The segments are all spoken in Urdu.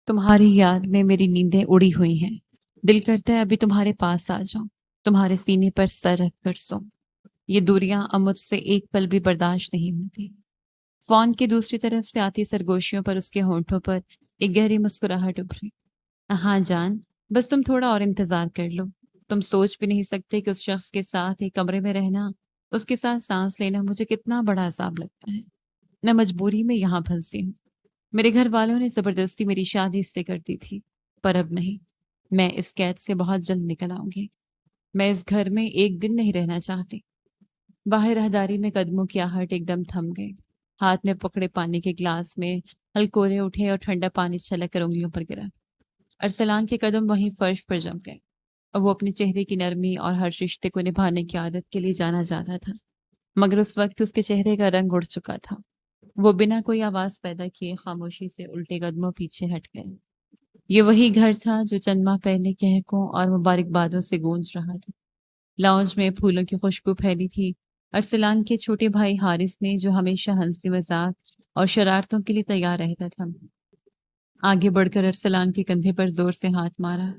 تمہاری یاد میں میری نیندیں اڑی ہوئی ہیں۔ دل کرتا ہے ابھی تمہارے پاس آ جاؤں، تمہارے سینے پر سر رکھ کر سوں۔ یہ دوریاں اب مجھ سے ایک پل بھی برداشت نہیں ہوتی۔ فون کی دوسری طرف سے آتی سرگوشیوں پر اس کے ہونٹوں پر ایک گہری مسکراہٹ ابھری۔ ہاں جان، بس تم تھوڑا اور انتظار کر لو۔ تم سوچ بھی نہیں سکتے کہ اس شخص کے ساتھ ایک کمرے میں رہنا، اس کے ساتھ سانس لینا مجھے کتنا بڑا عذاب لگتا ہے۔ میں مجبوری میں یہاں پھنسی ہوں۔ میرے گھر والوں نے زبردستی میری شادی اس سے کر دی تھی، پر اب نہیں۔ میں اس قید سے بہت جلد نکل آؤں گی۔ میں اس گھر میں ایک دن نہیں رہنا چاہتی۔ باہر راہداری میں قدموں کی آہٹ ایک دم تھم گئی۔ ہاتھ میں پکڑے پانی کے گلاس میں ہلکورے اٹھے اور ٹھنڈا پانی چھلک کر انگلیوں پر گرا۔ ارسلان کے قدم وہیں فرش پر جم گئے اور وہ اپنے چہرے کی نرمی اور ہر رشتے کو نبھانے کی عادت کے لیے جانا جاتا تھا، مگر اس وقت اس کے چہرے کا رنگ اڑ چکا تھا۔ وہ بنا کوئی آواز پیدا کیے خاموشی سے الٹے قدموں پیچھے ہٹ گئے۔ یہ وہی گھر تھا جو چند ماہ پہلے کہکوں اور مبارکبادوں سے گونج رہا تھا۔ لاؤنج میں پھولوں کی خوشبو پھیلی تھی۔ ارسلان کے چھوٹے بھائی حارث نے، جو ہمیشہ ہنسی مذاق اور شرارتوں کے لیے تیار رہتا تھا، آگے بڑھ کر ارسلان کے کندھے پر زور سے ہاتھ مارا۔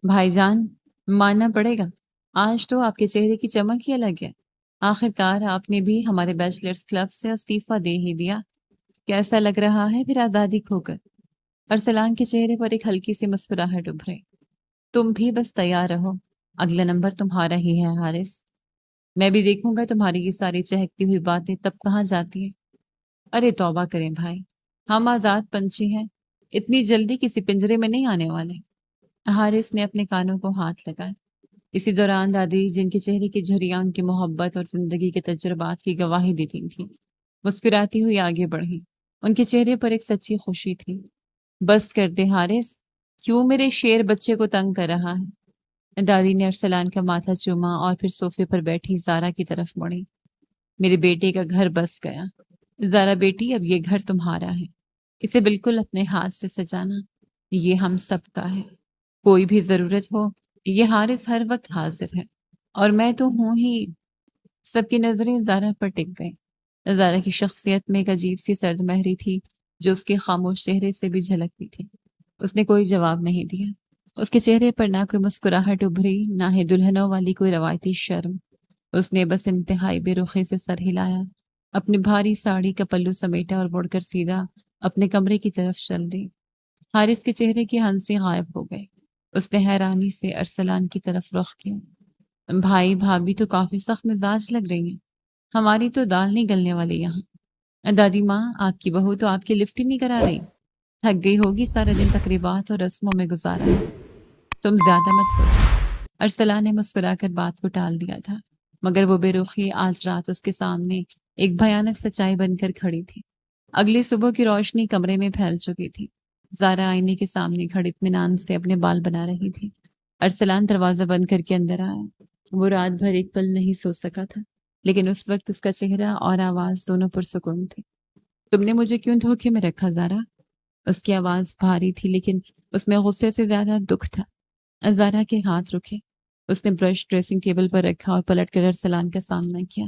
بھائی جان، ماننا پڑے گا، آج تو آپ کے چہرے کی چمک ہی الگ ہے۔ آخر کار آپ نے بھی ہمارے بیچلرز کلب سے استعفیٰ دے ہی دیا۔ کیسا لگ رہا ہے پھر آزادی کھو کر؟ ارسلان کے چہرے پر ایک ہلکی سی مسکراہٹ ابھرے۔ تم بھی بس تیار رہو، اگلا نمبر تمہارا ہی ہے حارث۔ میں بھی دیکھوں گا تمہاری یہ ساری چہکتی ہوئی باتیں تب کہاں جاتی ہیں۔ ارے توبہ کریں بھائی، ہم آزاد پنچھی ہیں، اتنی جلدی کسی پنجرے میں نہیں آنے والے۔ حارث نے اپنے کانوں کو ہاتھ لگایا۔ اسی دوران دادی، جن کے چہرے کی جھریاں ان کی محبت اور زندگی کے تجربات کی گواہی دیتی تھیں، مسکراتی ہوئی آگے بڑھی۔ ان کے چہرے پر ایک سچی خوشی تھی۔ بس کر دے حارث، کیوں میرے شیر بچے کو تنگ کر رہا ہے؟ دادی نے ارسلان کا ماتھا چوما اور پھر صوفے پر بیٹھی زارا کی طرف مڑی۔ میرے بیٹے کا گھر بس گیا۔ زارا بیٹی، اب یہ گھر تمہارا ہے، اسے بالکل اپنے ہاتھ سے سجانا، یہ ہم سب کا ہے۔ کوئی بھی ضرورت ہو، یہ حارث ہر وقت حاضر ہے، اور میں تو ہوں ہی۔ سب کی نظریں زارا پر ٹک گئیں۔ زارا کی شخصیت میں ایک عجیب سی سرد مہری تھی جو اس کے خاموش چہرے سے بھی جھلکتی تھی۔ اس نے کوئی جواب نہیں دیا۔ اس کے چہرے پر نہ کوئی مسکراہٹ ابھری، نہ ہی دلہنوں والی کوئی روایتی شرم۔ اس نے بس انتہائی بے رخی سے سر ہلایا، اپنی بھاری ساڑی کا پلو سمیٹا اور مڑ کر سیدھا اپنے کمرے کی طرف چل دی۔ حارث کے چہرے کی ہنسی غائب ہو گئی۔ اس نے حیرانی سے ارسلان کی طرف رخ کیا۔ بھائی بھابھی تو کافی سخت مزاج لگ رہی ہیں، ہماری تو دال نہیں گلنے والی یہاں۔ دادی ماں، آپ کی بہو تو آپ کی لفٹ ہی نہیں کرا رہی، تھک گئی ہوگی، سارا دن تقریبات اور رسموں میں گزارا ہے۔ تم زیادہ مت سوچو۔ ارسلان نے مسکرا کر بات کو ٹال دیا تھا، مگر وہ بے رخی آج رات اس کے سامنے ایک بھیانک سچائی بن کر کھڑی تھی۔ اگلی صبح کی روشنی کمرے میں پھیل چکی تھی۔ زارا آئینے کے سامنے کھڑی اطمینان سے اپنے بال بنا رہی تھی۔ ارسلان دروازہ بند کر کے اندر آیا۔ وہ رات بھر ایک پل نہیں سو سکا تھا، لیکن اس وقت اس کا چہرہ اور آواز دونوں پرسکون تھے۔ تم نے مجھے کیوں دھوکے میں رکھا زارا؟ اس کی آواز بھاری تھی، لیکن اس میں غصے سے زیادہ دکھ تھا۔ زارا کے ہاتھ رکے۔ اس نے برش ڈریسنگ ٹیبل پر رکھا اور پلٹ کر ارسلان کا سامنا کیا۔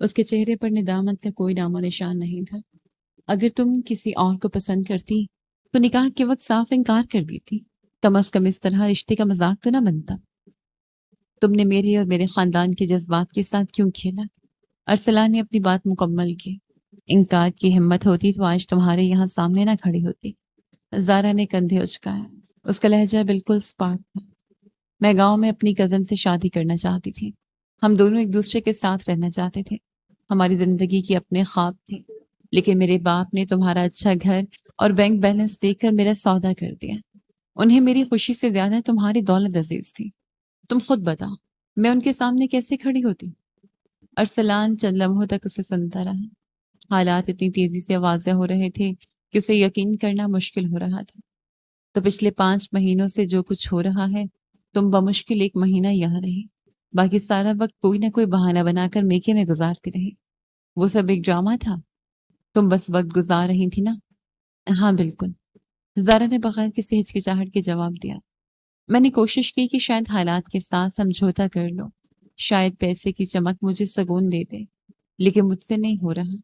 اس کے چہرے پر ندامت کا کوئی نام و نشان نہیں تھا۔ اگر تم کسی اور کو پسند کرتی تو نکاح کے وقت صاف انکار کر دیتی، کم از کم اس طرح رشتے کا مذاق تو نہ بنتا۔ تم نے میرے اور میرے خاندان کے جذبات کے ساتھ کیوں کھیلا؟ ارسلان نے اپنی بات مکمل کی۔ انکار کی ہمت ہوتی تو آج تمہارے یہاں سامنے نہ کھڑی ہوتی۔ زارا نے کندھے اچکایا۔ اس کا لہجہ بالکل سپاٹ تھا۔ میں گاؤں میں اپنی کزن سے شادی کرنا چاہتی تھی۔ ہم دونوں ایک دوسرے کے ساتھ رہنا چاہتے تھے۔ ہماری زندگی کی اپنے خواب تھے، لیکن میرے باپ نے تمہارا اچھا گھر اور بینک بیلنس دیکھ کر میرا سودا کر دیا۔ انہیں میری خوشی سے زیادہ تمہاری دولت عزیز تھی۔ تم خود بتاؤ، میں ان کے سامنے کیسے کھڑی ہوتی؟ ارسلان چند لمحوں تک اسے سنتا رہا۔ حالات اتنی تیزی سے واضح ہو رہے تھے کہ اسے یقین کرنا مشکل ہو رہا تھا۔ تو پچھلے 5 مہینوں سے جو کچھ ہو رہا ہے، تم بمشکل 1 مہینہ یہاں رہی، باقی سارا وقت کوئی نہ کوئی بہانہ بنا کر میکے میں گزارتی رہی۔ وہ سب ایک ڈرامہ تھا، تم بس وقت گزار رہی تھی نا؟ ہاں بالکل، زارا نے بغیر کسی ہچکچاہٹ کے جواب دیا۔ میں نے کوشش کی کہ شاید حالات کے ساتھ سمجھوتا کر لو، شاید پیسے کی چمک مجھے سکون دے دے، لیکن مجھ سے نہیں ہو رہا،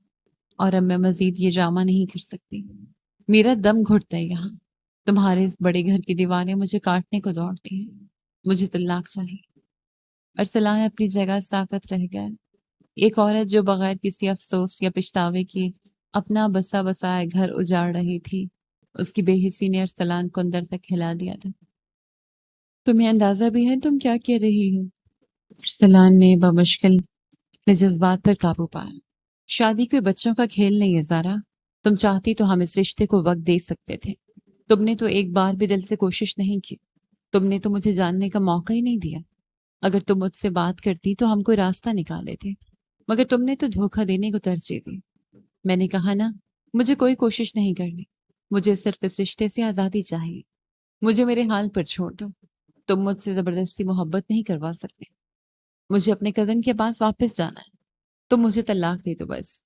اور اب میں مزید یہ ڈرامہ نہیں کر سکتی۔ میرا دم گھٹتا ہے یہاں۔ تمہارے اس بڑے گھر کی دیواریں مجھے کاٹنے کو دوڑتی ہیں. مجھے طلاق چاہیے. ارسلان اپنی جگہ ساکت رہ گیا. ایک عورت جو بغیر کسی افسوس یا پچھتاوے کی اپنا بسا بسایا گھر اجاڑ رہی تھی، اس کی بے حسی نے ارسلان کو اندر تک ہلا دیا تھا. تمہیں اندازہ بھی ہے تم کیا کہہ رہی ہو؟ ارسلان نے بمشکل اپنے جذبات پر قابو پایا. شادی کوئی بچوں کا کھیل نہیں ہے زارا. تم چاہتی تو ہم اس رشتے کو وقت دے سکتے تھے. تم نے تو ایک بار بھی دل سے کوشش نہیں کی. تم نے تو مجھے جاننے کا موقع ہی نہیں دیا. اگر تم مجھ سے بات کرتی تو ہم کوئی راستہ نکالے تھے، مگر تم نے تو دھوکہ دینے کو ترجیح دی. میں نے کہا نا، مجھے کوئی کوشش نہیں کرنی. مجھے صرف اس رشتے سے آزادی چاہیے. مجھے میرے حال پر چھوڑ دو. تم مجھ سے زبردستی محبت نہیں کروا سکتے. مجھے اپنے کزن کے پاس واپس جانا ہے. تم مجھے طلاق دے دو بس.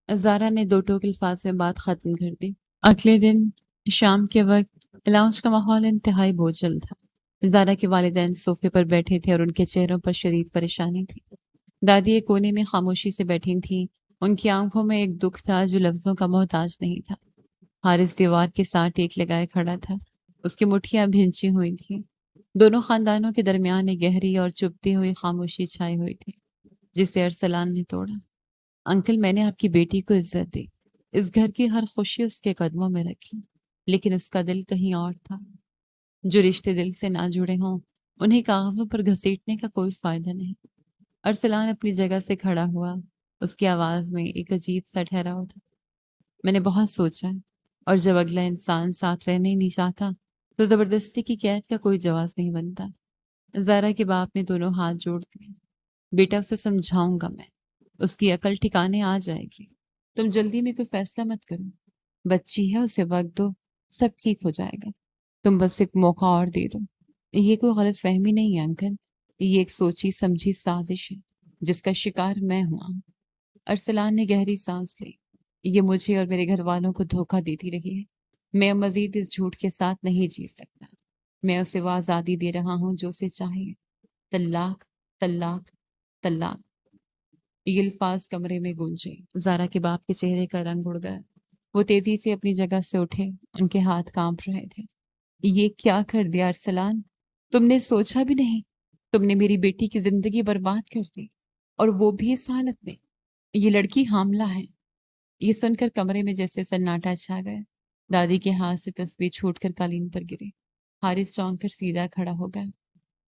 زارا نے دو ٹوک الفاظ میں بات ختم کر دی. اگلے دن شام کے وقت لاؤنج کا ماحول انتہائی بوجھل تھا. زارا کے والدین صوفے پر بیٹھے تھے اور ان کے چہروں پر شدید پریشانی تھی. دادی ایک کونے میں خاموشی سے بیٹھی تھیں. ان کی آنکھوں میں ایک دکھ تھا جو لفظوں کا محتاج نہیں تھا. حارث دیوار کے ساتھ ٹیک لگائے کھڑا تھا. اس کی مٹھیاں بھینچی ہوئی تھیں. دونوں خاندانوں کے درمیان ایک گہری اور چبھتی ہوئی خاموشی چھائی ہوئی تھی، جسے ارسلان نے توڑا. انکل، میں نے آپ کی بیٹی کو عزت دی. اس گھر کی ہر خوشی اس کے قدموں میں رکھی، لیکن اس کا دل کہیں اور تھا. جو رشتے دل سے نہ جڑے ہوں انہیں کاغذوں پر گھسیٹنے کا کوئی فائدہ نہیں. ارسلان اپنی جگہ سے کھڑا ہوا. اس کی آواز میں ایک عجیب سا ٹھہراؤ تھا. میں نے بہت سوچا، اور جب اگلا انسان ساتھ رہنے ہی نہیں چاہتا تو زبردستی کی قید کا کوئی جواز نہیں بنتا. زارا کے باپ نے دونوں ہاتھ جوڑ دیے. بیٹا، اسے سمجھاؤں گا میں. اس کی عقل ٹھکانے آ جائے گی. تم جلدی میں کوئی فیصلہ مت کرو. بچی ہے، اسے وقت دو، سب ٹھیک ہو جائے گا. تم بس ایک موقع اور دے دو. یہ کوئی غلط فہمی نہیں ہے انکل. یہ ایک سوچی سمجھی سازش ہے جس کا شکار میں ہوا ہوں. ارسلان نے گہری سانس لی. یہ مجھے اور میرے گھر والوں کو دھوکہ دیتی رہی ہے. میں مزید اس جھوٹ کے ساتھ نہیں جی سکتا. میں اسے وہ آزادی دے رہا ہوں جو اسے چاہیے. طلاق، طلاق، طلاق. یہ الفاظ کمرے میں گونجے. زارا کے باپ کے چہرے کا رنگ اڑ گیا. وہ تیزی سے اپنی جگہ سے اٹھے. ان کے ہاتھ کانپ رہے تھے. یہ کیا کر دیا ارسلان؟ تم نے سوچا بھی نہیں. تم نے میری بیٹی کی زندگی برباد کر دی، اور وہ بھی اس حالت میں. یہ لڑکی حاملہ ہے. یہ سن کر کمرے میں جیسے سناٹا چھا گیا. دادی کے ہاتھ سے تسبیح چھوٹ کر قالین پر گرے. حارث چونک کر سیدھا کھڑا ہو گیا.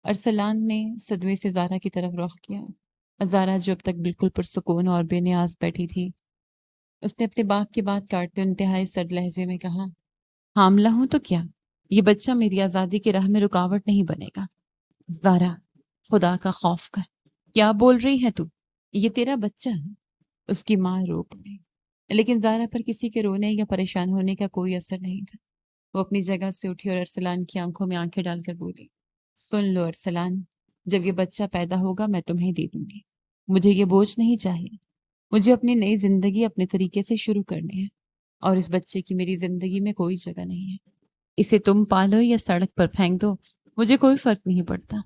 ارسلان نے صدمے سے زارا کی طرف رخ کیا. زارا جو اب تک بالکل پرسکون اور بے نیاز بیٹھی تھی، اس نے اپنے باپ کی بات کاٹتے انتہائی سرد لہجے میں کہا، حاملہ ہوں تو کیا؟ یہ بچہ میری آزادی کی راہ میں رکاوٹ نہیں بنے گا. زارا، خدا کا خوف کر. کیا بول رہی ہے تو؟ یہ تیرا بچہ ہے. اس کی ماں رو پڑی. لیکن زارا پر کسی کے رونے یا پریشان ہونے کا کوئی اثر نہیں تھا. وہ اپنی جگہ سے اٹھی اور ارسلان کی آنکھوں میں آنکھیں ڈال کر بولی، سن لو ارسلان، جب یہ بچہ پیدا ہوگا میں تمہیں دے دوں گی. مجھے یہ بوجھ نہیں چاہیے. مجھے اپنی نئی زندگی اپنے طریقے سے شروع کرنی ہے، اور اس بچے کی میری زندگی میں کوئی جگہ نہیں ہے. اسے تم پالو یا سڑک پر پھینک دو، مجھے کوئی فرق نہیں پڑتا.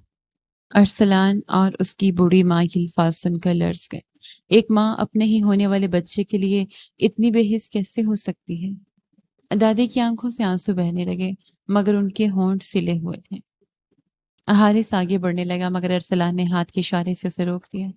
ارسلان اور اس کی بوڑھی ماں یہ الفاظ سن کر لرز گئے. ایک ماں اپنے ہی ہونے والے بچے کے لیے اتنی بے حس کیسے ہو سکتی ہے؟ دادی کی آنکھوں سے آنسو بہنے لگے، مگر ان کے ہونٹ سلے ہوئے تھے. حارث آگے بڑھنے لگا، مگر ارسلان نے ہاتھ کے اشارے سے اسے روک دیا.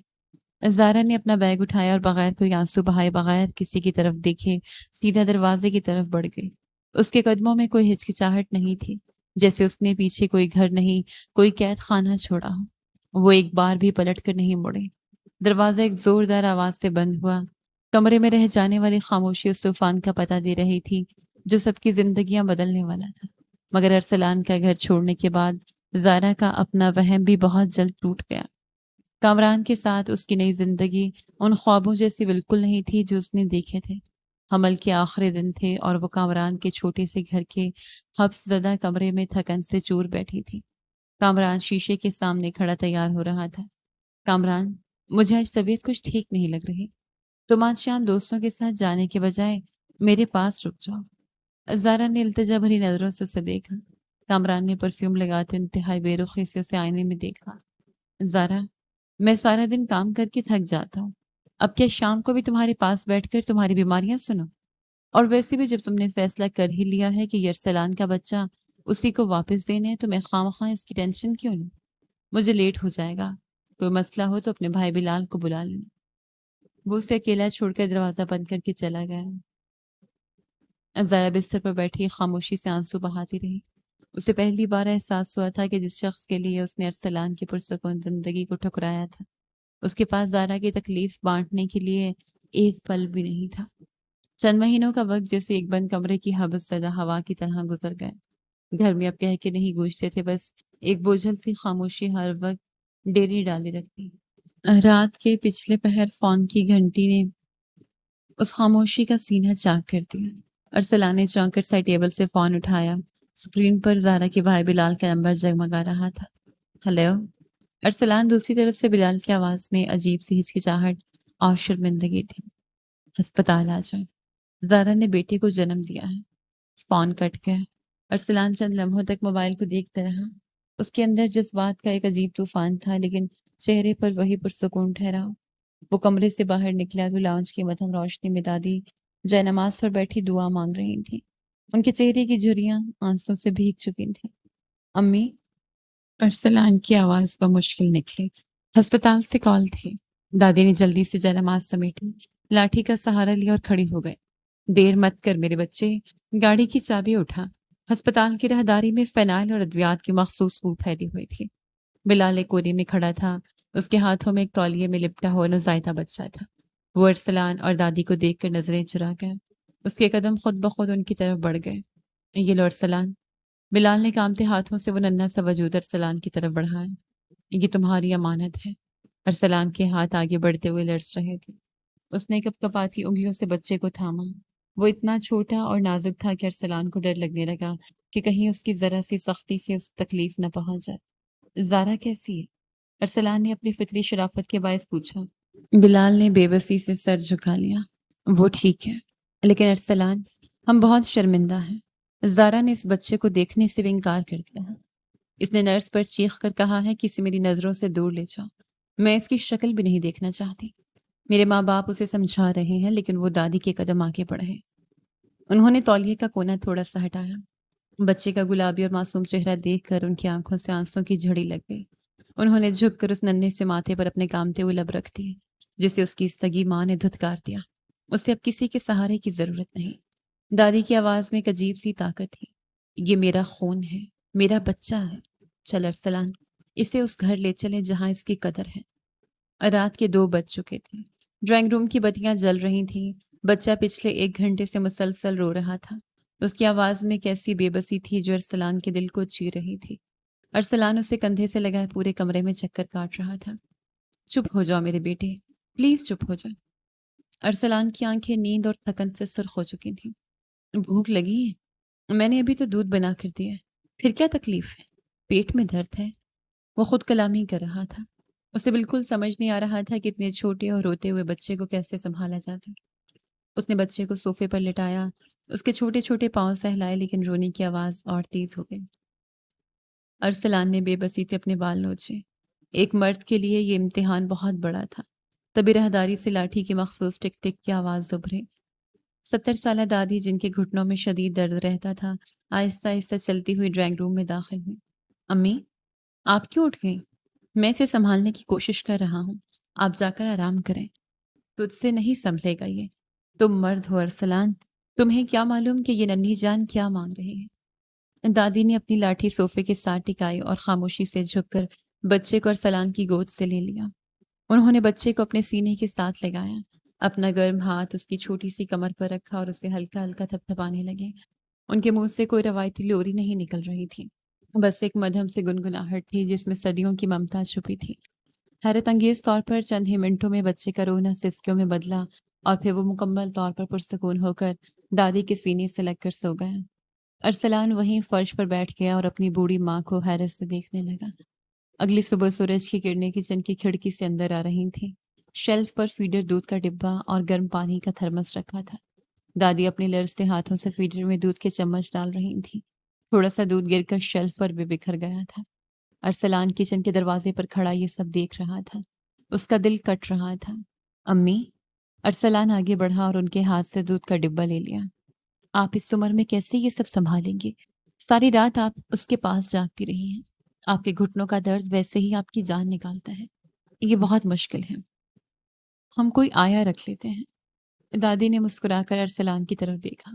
زارا نے اپنا بیگ اٹھایا اور بغیر کوئی آنسو بہائے، بغیر کسی کی طرف دیکھے، سیدھا دروازے کی طرف بڑھ گئی. اس کے قدموں میں کوئی ہچکچاہٹ نہیں تھی، جیسے اس نے پیچھے کوئی گھر نہیں، کوئی قید خانہ چھوڑا ہو. وہ ایک بار بھی پلٹ کر نہیں مڑے. دروازہ ایک زوردار آواز سے بند ہوا. کمرے میں رہ جانے والی خاموشی اس طوفان کا پتہ دے رہی تھی جو سب کی زندگیاں بدلنے والا تھا. مگر ارسلان کا گھر چھوڑنے کے بعد زارا کا اپنا وہم بھی بہت جلد ٹوٹ گیا. کامران کے ساتھ اس کی نئی زندگی ان خوابوں جیسی بالکل نہیں تھی جو اس نے دیکھے تھے. حمل کے آخری دن تھے اور وہ کامران کے چھوٹے سے گھر کے حبس زدہ کمرے میں تھکن سے چور بیٹھی تھی. کامران شیشے کے سامنے کھڑا تیار ہو رہا تھا. کامران، مجھے آج طبیعت کچھ ٹھیک نہیں لگ رہی. تم آج شام دوستوں کے ساتھ جانے کے بجائے میرے پاس رک جاؤ. زارا نے التجا بھری نظروں سے اسے دیکھا. کامران نے پرفیوم لگاتے انتہائی بے رخی سے اسے آئینے میں دیکھا. زارا، میں سارا دن کام کر کے تھک جاتا ہوں. اب کیا شام کو بھی تمہارے پاس بیٹھ کر تمہاری بیماریاں سنو؟ اور ویسے بھی جب تم نے فیصلہ کر ہی لیا ہے کہ یہ ارسلان کا بچہ اسی کو واپس دینا ہے تو میں خواہ اس کی ٹینشن کیوں لوں؟ مجھے لیٹ ہو جائے گا، کوئی مسئلہ ہو تو اپنے بھائی بلال کو بلا لینا۔ وہ اسے اکیلا چھوڑ کر دروازہ بند کر کے چلا گیا۔ زارا بستر پر بیٹھی خاموشی سے آنسو بہاتی رہی۔ اسے پہلی بار احساس ہوا تھا کہ جس شخص کے لیے اس نے ارسلان کی پرسکون زندگی کو ٹھکرایا تھا، اس کے پاس زارا کی تکلیف بانٹنے کے لیے ایک پل بھی نہیں تھا۔ چند مہینوں کا وقت جیسے ایک بند کمرے کی حبس زدہ ہوا کی طرح گزر گئے۔ گھر میں اب کہہ کے نہیں گونجتے تھے، بس ایک بوجھل سی خاموشی ہر وقت ڈیری ڈالی رکھتی۔ رات کے پچھلے پہر فون کی گھنٹی نے اس خاموشی کا سینہ چاک کر دیا۔ ارسلان نے چونک کر سائڈ ٹیبل سے فون اٹھایا۔ اسکرین پر زارا کے بھائی بلال کا نمبر جگمگا رہا تھا۔ ہیلو۔ ارسلان دوسری طرف سے بلال کی آواز میں عجیب سی ہچکچاہٹ اور شرمندگی تھی۔ ہسپتال آ جائیں، زارا نے بیٹے کو جنم دیا ہے۔ فون کٹ گیا۔ ارسلان چند لمحوں تک موبائل کو دیکھتا رہا۔ اس کے اندر جذبات کا ایک عجیب طوفان تھا، لیکن چہرے پر وہی پرسکون ٹھہراؤ۔ وہ کمرے سے باہر نکلا تو لاؤنج کی مدھم روشنی میں دادی جے نماز پر بیٹھی دعا مانگ رہی تھی۔ ان کے چہرے کی جھریاں آنسوں سے بھیگ چکی تھیں۔ امی؟ ارسلان کی آواز بمشکل نکلی۔ ہسپتال سے کال تھی۔ دادی نے جلدی سے جے نماز سمیٹی، لاٹھی کا سہارا لیا اور کھڑی ہو گئے۔ دیر مت کر میرے بچے، گاڑی کی چابی اٹھا۔ ہسپتال کی راہداری میں فینائل اور ادویات کی مخصوص بو پھیلی ہوئی تھی۔ بلال ایک کونے میں کھڑا تھا، اس کے ہاتھوں میں ایک تولیے میں لپٹا ہوا نوزائیدہ بچہ تھا۔ وہ ارسلان اور دادی کو دیکھ کر نظریں چرا گیا۔ اس کے قدم خود بخود ان کی طرف بڑھ گئے۔ یہ لو ارسلان۔ بلال نے کامتے ہاتھوں سے وہ ننھا سا وجود ارسلان کی طرف بڑھایا۔ یہ تمہاری امانت ہے۔ ارسلان کے ہاتھ آگے بڑھتے ہوئے لرز رہے تھے۔ اس نے کپ کپاتی انگلیوں سے بچے کو تھاما۔ وہ اتنا چھوٹا اور نازک تھا کہ ارسلان کو ڈر لگنے لگا کہ کہیں اس کی ذرا سی سختی سے اس تکلیف نہ پہنچ جائے۔ زارا کیسی ہے؟ ارسلان نے اپنی فطری شرافت کے باعث پوچھا۔ بلال نے بے بسی سے سر جھکا لیا۔ وہ ٹھیک ہے، لیکن ارسلان، ہم بہت شرمندہ ہیں۔ زارا نے اس بچے کو دیکھنے سے بھی انکار کر دیا ہے۔ اس نے نرس پر چیخ کر کہا ہے کہ اسے میری نظروں سے دور لے جاؤ۔ میں اس کی شکل بھی نہیں دیکھنا چاہتی۔ میرے ماں باپ اسے سمجھا رہے ہیں، لیکن وہ دادی کے قدم آگے بڑھے۔ انہوں نے تولیے کا کونا تھوڑا سا ہٹایا۔ بچے کا گلابی اور معصوم چہرہ دیکھ کر ان کی آنکھوں سے آنسوں کی جھڑی لگ گئی۔ انہوں نے جھک کر اس ننھے سے ماتھے پر اپنے کامتے ہوئے لب رکھ دیے، جسے اس کی سگی ماں نے دھتکار دیا۔ اسے اب کسی کے سہارے کی ضرورت نہیں۔ دادی کی آواز میں ایک عجیب سی طاقت تھی۔ یہ میرا خون ہے، میرا بچہ ہے۔ چل ارسلان، اسے اس گھر لے چلے جہاں اس کی قدر ہے۔ رات کے 2 بج چکے تھے۔ ڈرائنگ روم کی بتیاں جل رہی تھیں۔ بچہ پچھلے 1 گھنٹے سے مسلسل رو رہا تھا۔ اس کی آواز میں ایک ایسی بے بسی تھی جو ارسلان کے دل کو چیر رہی تھی۔ ارسلان اسے کندھے سے لگائے پورے کمرے میں چکر کاٹ رہا تھا۔ چپ ہو جاؤ میرے بیٹے، پلیز چپ ہو جاؤ۔ ارسلان کی آنکھیں نیند اور تھکن سے سرخ ہو چکی تھیں۔ بھوک لگی ہے؟ میں نے ابھی تو دودھ بنا کر دیا ہے۔ پھر کیا تکلیف ہے؟ پیٹ میں درد ہے؟ وہ خود کلامی کر رہا تھا۔ اسے بالکل سمجھ نہیں آ رہا تھا کہ اتنے چھوٹے اور روتے ہوئے بچے کو کیسے سنبھالا جاتا۔ اس نے بچے کو صوفے پر لٹایا، اس کے چھوٹے چھوٹے پاؤں سہلائے، لیکن رونے کی آواز اور تیز ہو گئی۔ ارسلان نے بے بسی سے اپنے بال نوچے۔ ایک مرد کے لیے یہ امتحان بہت بڑا تھا۔ تبھی راہداری سے لاٹھی کی مخصوص ٹک ٹک کی آواز ابھری۔ 70 سالہ دادی، جن کے گھٹنوں میں شدید درد رہتا تھا، آہستہ آہستہ چلتی ہوئی ڈرائنگ روم میں داخل ہوئی۔ امی، آپ کیوں اٹھ گئیں؟ میں اسے سنبھالنے کی کوشش کر رہا ہوں، آپ جا کر آرام کریں۔ تجھ سے نہیں سنبھلے گا یہ۔ تم مرد ہو ارسلان، تمہیں کیا معلوم کہ یہ ننھی جان کیا مانگ رہی ہے۔ دادی نے اپنی لاٹھی صوفے کے ساتھ ٹکائی اور خاموشی سے جھک کر بچے کو ارسلان کی گود سے لے لیا۔ انہوں نے بچے کو اپنے سینے کے ساتھ لگایا، اپنا گرم ہاتھ اس کی چھوٹی سی کمر پر رکھا اور اسے ہلکا ہلکا تھپتھپانے لگے۔ ان کے منہ سے کوئی روایتی لوری نہیں نکل رہی تھی، بس ایک مدھم سے گنگناہٹ تھی جس میں صدیوں کی ممتا چھپی تھی۔ حیرت انگیز طور پر چند ہی منٹوں میں بچے کا رونا سسکیوں میں بدلا اور پھر وہ مکمل طور پر پرسکون ہو کر دادی کے سینے سے لگ کر سو گیا۔ ارسلان وہیں فرش پر بیٹھ گیا اور اپنی بوڑھی ماں کو حیرت سے دیکھنے لگا۔ اگلی صبح سورج کی کرنیں کچن کی کھڑکی سے اندر آ رہی تھیں۔ شیلف پر فیڈر دودھ کا ڈبہ اور گرم پانی کا تھرمس رکھا تھا۔ دادی اپنے لرزتے ہاتھوں سے فیڈر میں دودھ کے چمچ ڈال رہی تھیں۔ تھوڑا سا دودھ گر کر شیلف پر بھی بکھر گیا تھا۔ ارسلان کچن کے دروازے پر کھڑا یہ سب دیکھ رہا تھا۔ اس کا دل کٹ رہا تھا۔ امی؟ ارسلان آگے بڑھا اور ان کے ہاتھ سے دودھ کا ڈبہ لے لیا۔ آپ اس عمر میں کیسے یہ سب سنبھالیں گے؟ ساری رات آپ اس کے پاس جاگتی رہی ہیں۔ آپ کے گھٹنوں کا درد ویسے ہی آپ کی جان نکالتا ہے۔ یہ بہت مشکل ہے۔ ہم کوئی آیا رکھ لیتے ہیں۔ دادی نے مسکرا کر ارسلان کی طرف دیکھا۔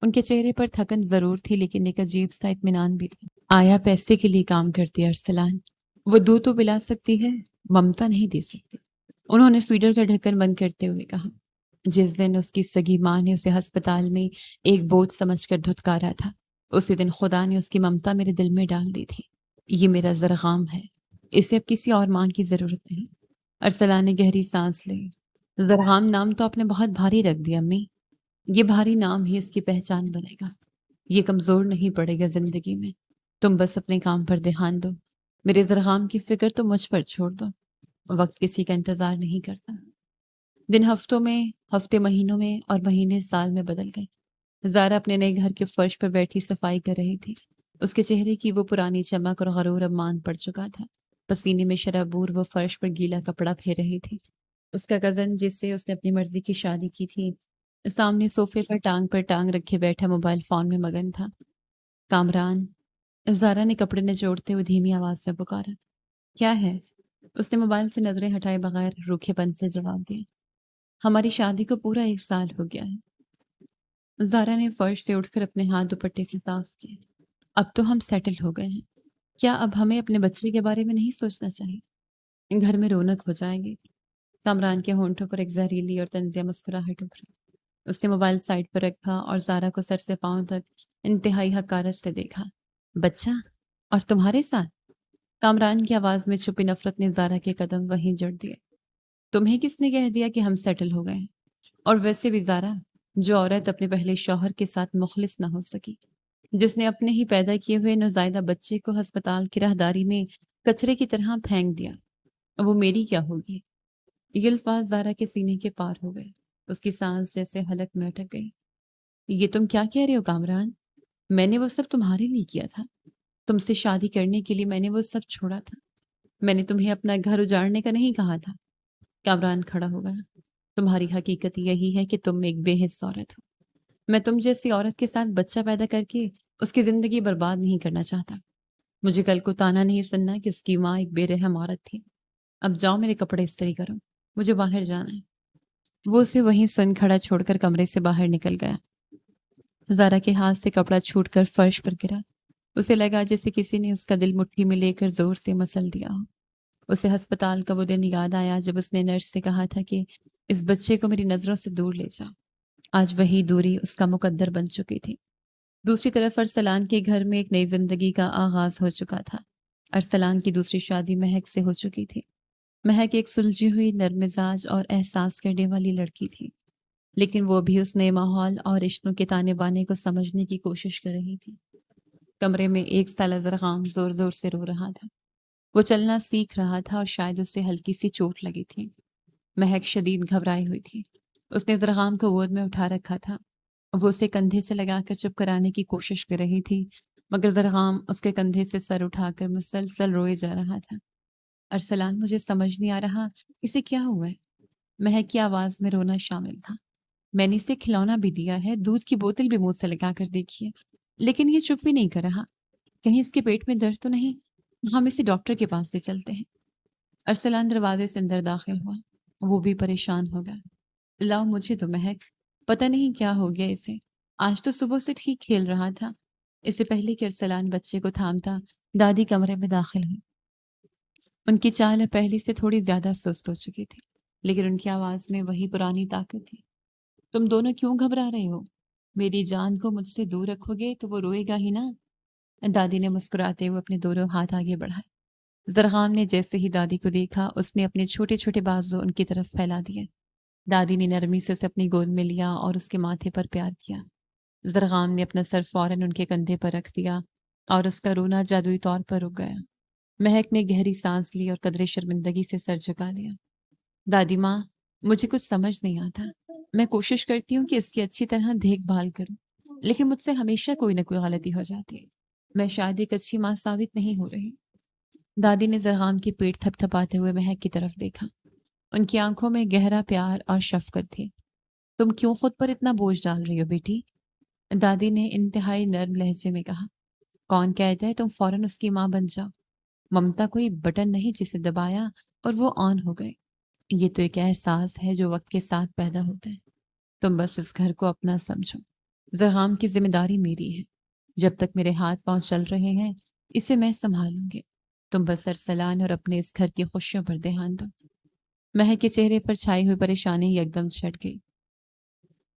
ان کے چہرے پر تھکن ضرور تھی لیکن ایک عجیب سا اطمینان بھی تھا۔ آیا پیسے کے لیے کام کرتی ہے ارسلان، وہ دودھ تو پلا سکتی ہے، ممتا نہیں دے سکتی۔ انہوں نے فیڈر کا ڈھکن بند کرتے ہوئے کہا۔ جس دن اس کی سگی ماں نے اسے ہسپتال میں ایک بوجھ سمجھ کر دھتکارا تھا، اسی دن خدا نے اس کی ممتا میرے دل میں ڈال دی تھی۔ یہ میرا زرغام ہے، اسے اب کسی اور ماں کی ضرورت نہیں۔ ارسلان نے گہری سانس لی۔ زرغام نام تو آپ نے بہت بھاری رکھ دیا امی۔ یہ بھاری نام ہی اس کی پہچان بنے گا۔ یہ کمزور نہیں پڑے گا زندگی میں۔ تم بس اپنے کام پر دھیان دو۔ میرے زرغام کی فکر تو مجھ پر چھوڑ دو۔ وقت کسی کا انتظار نہیں کرتا۔ دن ہفتوں میں، ہفتے مہینوں میں اور مہینے سال میں بدل گئے۔ زارا اپنے نئے گھر کے فرش پر بیٹھی صفائی کر رہی تھی۔ اس کے چہرے کی وہ پرانی چمک اور غرور اب مان پڑ چکا تھا۔ پسینے میں شرابور وہ فرش پر گیلا کپڑا پھیر رہی تھی۔ اس کا کزن جس سے اس نے اپنی مرضی کی شادی کی تھی، سامنے صوفے پر ٹانگ رکھے بیٹھا موبائل فون میں مگن تھا۔ کامران، زارا نے کپڑے نچوڑتے ہوئے دھیمی آواز میں پکارا۔ کیا ہے؟ اس نے موبائل سے نظریں ہٹائے بغیر روکھے پن سے جواب دیا۔ ہماری شادی کو پورا 1 سال ہو گیا ہے۔ زارا نے فرش سے اٹھ کر اپنے ہاتھ دوپٹے سے صاف کیے۔ اب تو ہم سیٹل ہو گئے ہیں۔ کیا اب ہمیں اپنے بچے کے بارے میں نہیں سوچنا چاہیے؟ گھر میں رونق ہو جائے گی۔ کامران کے ہونٹوں پر ایک زہریلی اور طنزیہ مسکراہٹ ابھری۔ اس نے موبائل سائڈ پر رکھا اور زارا کو سر سے پاؤں تک انتہائی حقارت سے دیکھا۔ بچہ؟ اور تمہارے ساتھ؟ کامران کی آواز میں چھپی نفرت نے زارا کے قدم وہیں جڑ دیے۔ تمہیں کس نے کہہ دیا کہ ہم سیٹل ہو گئے ہیں؟ اور ویسے بھی زارا، جو عورت اپنے پہلے شوہر کے ساتھ مخلص نہ ہو سکی، جس نے اپنے ہی پیدا کیے ہوئے نوزائیدہ بچے کو ہسپتال کی راہداری میں کچرے کی طرح پھینک دیا، وہ میری کیا ہوگی؟ یہ الفاظ زارا کے سینے کے پار ہو گئے۔ اس کی سانس جیسے حلق میں اٹک گئی۔ یہ تم کیا کہہ رہے ہو کامران؟ میں نے وہ سب تمہارے لیے کیا تھا۔ تم سے شادی کرنے کے لیے میں نے وہ سب چھوڑا تھا۔ میں نے تمہیں اپنا گھر اجاڑنے کا نہیں کہا تھا۔ کامران کھڑا ہو گیا۔ تمہاری حقیقت یہی ہے کہ تم ایک بے حس عورت ہو۔ میں تم جیسی عورت کے ساتھ بچہ پیدا کر کے اس کی زندگی برباد نہیں کرنا چاہتا۔ مجھے کل کو تانا نہیں سننا کہ اس کی ماں ایک بے رحم عورت تھی۔ اب جاؤ میرے کپڑے استری کرو، مجھے باہر جانا ہے۔ وہ اسے وہیں سن کھڑا چھوڑ کر کمرے سے باہر نکل گیا۔ زارا کے ہاتھ سے کپڑا چھوٹ کر فرش پر گرا۔ اسے لگا جیسے کسی نے اس کا دل مٹھی میں لے کر زور سے مسل دیا ہو۔ اسے ہسپتال کا وہ دن یاد آیا جب اس نے نرس سے کہا تھا کہ اس بچے کو میری نظروں سے دور لے جاؤ۔ آج وہی دوری اس کا مقدر بن چکی تھی۔ دوسری طرف ارسلان کے گھر میں ایک نئی زندگی کا آغاز ہو چکا تھا۔ ارسلان کی دوسری شادی مہک سے ہو چکی تھی۔ مہک ایک سلجھی ہوئی، نرم مزاج اور احساس کرنے والی لڑکی تھی، لیکن وہ بھی اس نئے ماحول اور رشتوں کے تانے بانے کو سمجھنے کی کوشش کر رہی تھی۔ کمرے میں 1 سالہ زرغام زور زور سے رو رہا تھا۔ وہ چلنا سیکھ رہا تھا اور شاید اسے ہلکی سی چوٹ لگی تھی۔ مہک شدید گھبرائی ہوئی تھی۔ اس نے زرغام کو گود میں اٹھا رکھا تھا۔ وہ اسے کندھے سے لگا کر چپ کرانے کی کوشش کر رہی تھی، مگر زرغام اس کے کندھے سے سر اٹھا کر مسلسل روئے جا رہا تھا۔ ارسلان، مجھے سمجھ نہیں آ رہا اسے کیا ہوا ہے۔ مہک کی آواز میں رونا شامل تھا۔ میں نے اسے کھلونا بھی دیا ہے، دودھ کی بوتل بھی منہ سے لگا کر دیکھی ہے، لیکن یہ چپ بھی نہیں کر رہا۔ کہیں اس کے پیٹ میں درد تو نہیں؟ ہم اسے ڈاکٹر کے پاس لے چلتے ہیں۔ ارسلان دروازے سے اندر داخل ہوا۔ وہ بھی پریشان ہو گیا۔ لاؤ مجھے تو مہک، پتہ نہیں کیا ہو گیا اسے۔ آج تو صبح سے ٹھیک کھیل رہا تھا۔ اس سے پہلے کہ ارسلان بچے کو تھامتا، دادی کمرے میں داخل ہوئی۔ ان کی چال پہلے سے تھوڑی زیادہ سست ہو چکی تھی، لیکن ان کی آواز میں وہی پرانی طاقت تھی۔ تم دونوں کیوں گھبرا رہے ہو؟ میری جان کو مجھ سے دور رکھو گے تو وہ روئے گا ہی نا۔ دادی نے مسکراتے ہوئے اپنے دونوں ہاتھ آگے بڑھائے۔ زرغام نے جیسے ہی دادی کو دیکھا، اس نے اپنے چھوٹے چھوٹے بازو ان کی طرف پھیلا دیے۔ دادی نے نرمی سے اسے اپنی گود میں لیا اور اس کے ماتھے پر پیار کیا۔ زرغام نے اپنا سر فوراً ان کے کندھے پر رکھ دیا اور اس کا رونا جادوئی طور پر رک گیا۔ مہک نے گہری سانس لی اور قدرے شرمندگی سے سر جھکا لیا۔ دادی ماں، مجھے کچھ سمجھ نہیں آتا۔ میں کوشش کرتی ہوں کہ اس کی اچھی طرح دیکھ بھال کروں، لیکن مجھ سے ہمیشہ کوئی نہ کوئی غلطی ہو جاتی ہے۔ میں شاید ایک اچھی ماں ثابت نہیں ہو رہی۔ دادی نے زرغام کی پیٹھ تھپ تھپاتے ہوئے مہک کی طرف دیکھا۔ ان کی آنکھوں میں گہرا پیار اور شفقت تھی۔ تم کیوں خود پر اتنا بوجھ ڈال رہی ہو بیٹی؟ دادی نے انتہائی نرم لہجے میں کہا، کون کہتا ہے تم فوراً اس کی ماں بن جاؤ؟ ممتا کوئی بٹن نہیں جسے دبایا اور وہ آن ہو گئے۔ یہ تو ایک احساس ہے جو وقت کے ساتھ پیدا ہوتا ہے۔ تم بس اس گھر کو اپنا سمجھو۔ زرغام کی ذمہ داری میری ہے۔ جب تک میرے ہاتھ پاؤں چل رہے ہیں اسے میں سنبھالوں گی۔ تم بس ارسلان اور اپنے اس گھر کی خوشیوں پر دھیان دو۔ مہک کے چہرے پر چھائی ہوئی پریشانی یکدم چھٹ گئی۔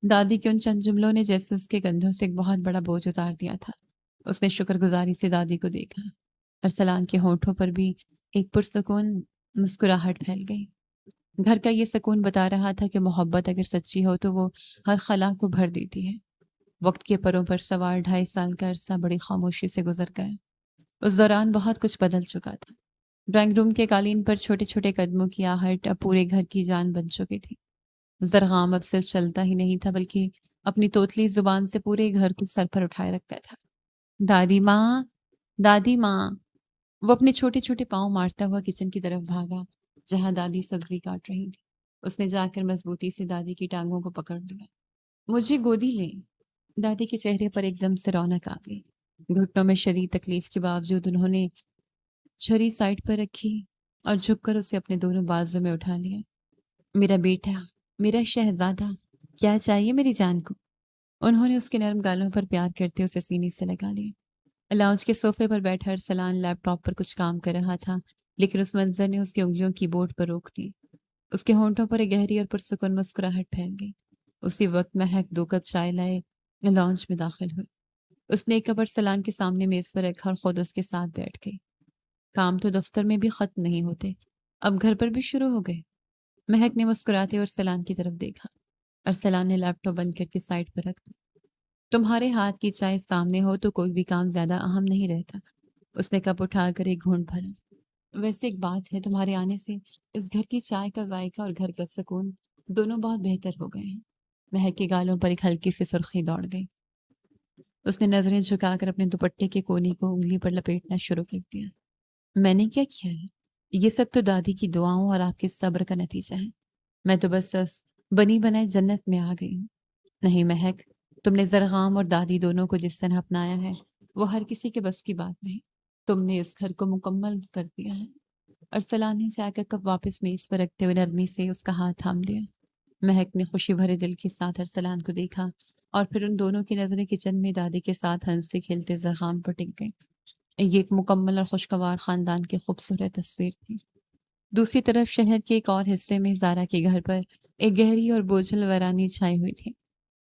دادی کے ان چند جملوں نے جیسے اس کے کندھوں سے ایک بہت بڑا بوجھ اتار دیا تھا۔ اس نے شکر گزاری سے دادی کو دیکھا۔ ارسلان کے ہونٹوں پر بھی ایک پرسکون مسکراہٹ پھیل گئی۔ گھر کا یہ سکون بتا رہا تھا کہ محبت اگر سچی ہو تو وہ ہر خلا کو بھر دیتی ہے۔ وقت کے پروں پر سوار 2.5 سال کا عرصہ بڑی خاموشی سے گزر گیا۔ اس دوران بہت کچھ بدل چکا تھا۔ ڈرائنگ روم کے قالین پر چھوٹے چھوٹے قدموں کی آہٹ اب پورے گھر کی جان بن چکی تھی۔ زرغام اب صرف چلتا ہی نہیں تھا بلکہ اپنی توتلی زبان سے پورے گھر کو سر پر اٹھائے رکھتا تھا۔ دادی ماں، دادی ماں۔ وہ اپنے چھوٹے چھوٹے پاؤں مارتا ہوا کچن کی طرف بھاگا جہاں دادی سبزی کاٹ رہی تھی۔ اس نے جا کر مضبوطی سے دادی کی ٹانگوں کو پکڑ لیا۔ مجھے گودی لیں۔ دادی کے چہرے پر ایک دم سے رونق آ گئی۔ گھٹنوں میں شدید تکلیف کے باوجود انہوں نے چھری سائڈ پر رکھی اور جھک کر اسے اپنے دونوں بازو میں اٹھا لیا۔ میرا بیٹا، میرا شہزادہ، کیا چاہیے میری جان کو؟ انہوں نے اس کے نرم گالوں پر پیار کرتے اسے سینے سے لگا لیا۔ لاؤنج کے صوفے پر بیٹھا ارسلان لیپ ٹاپ پر کچھ کام کر رہا تھا، لیکن اس منظر نے اس کی انگلیوں کی بورڈ پر روک دی۔ اس کے ہونٹوں پر ایک گہری اور پرسکون مسکراہٹ پھیل گئی۔ اسی وقت مہک 2 کپ چائے لائے لاؤنج میں داخل ہوئی۔ اس نے ایک کپ ارسلان کے سامنے میز پر رکھا اور خود اس کے ساتھ بیٹھ گئی۔ کام تو دفتر میں بھی ختم نہیں ہوتے، اب گھر پر بھی شروع ہو گئے۔ مہک نے مسکراتے ارسلان کی طرف دیکھا۔ ارسلان نے لیپ ٹاپ بند کر کے سائڈ پر رکھ دیا۔ تمہارے ہاتھ کی چائے سامنے ہو تو کوئی بھی کام زیادہ اہم نہیں رہتا۔ اس نے کپ اٹھا کر ایک گھونٹ بھرا۔ ویسے ایک بات ہے، تمہارے آنے سے اس گھر کی چائے کا ذائقہ اور گھر کا سکون دونوں بہت بہتر ہو گئے ہیں۔ مہک کے گالوں پر ایک ہلکی سی سرخی دوڑ گئی۔ اس نے نظریں جھکا کر اپنے دوپٹے کے کونے کو انگلی پر لپیٹنا شروع کر دیا۔ میں نے کیا کیا ہے؟ یہ سب تو دادی کی دعاؤں اور آپ کے صبر کا نتیجہ ہے۔ میں تو بس بنی بنائی جنت میں آ گئی ہوں۔ نہیں مہک، تم نے زرغام اور دادی دونوں کو جس طرح اپنایا ہے وہ ہر کسی کے بس کی بات نہیں۔ تم نے اس گھر کو مکمل کر دیا ہے۔ ارسلان نے چائے کا کپ واپس میز پر رکھتے ہوئے نرمی سے اس کا ہاتھ تھام لیا۔ مہک نے خوشی بھرے دل کے ساتھ ارسلان کو دیکھا اور پھر ان دونوں کی نظریں کچن میں دادی کے ساتھ ہنستے کھیلتے زرغام پر ٹک گئیں۔ یہ ایک مکمل اور خوشگوار خاندان کی خوبصورت تصویر تھی۔ دوسری طرف شہر کے ایک اور حصے میں زارا کے گھر پر ایک گہری اور بوجھل ویرانی چھائی ہوئی تھی۔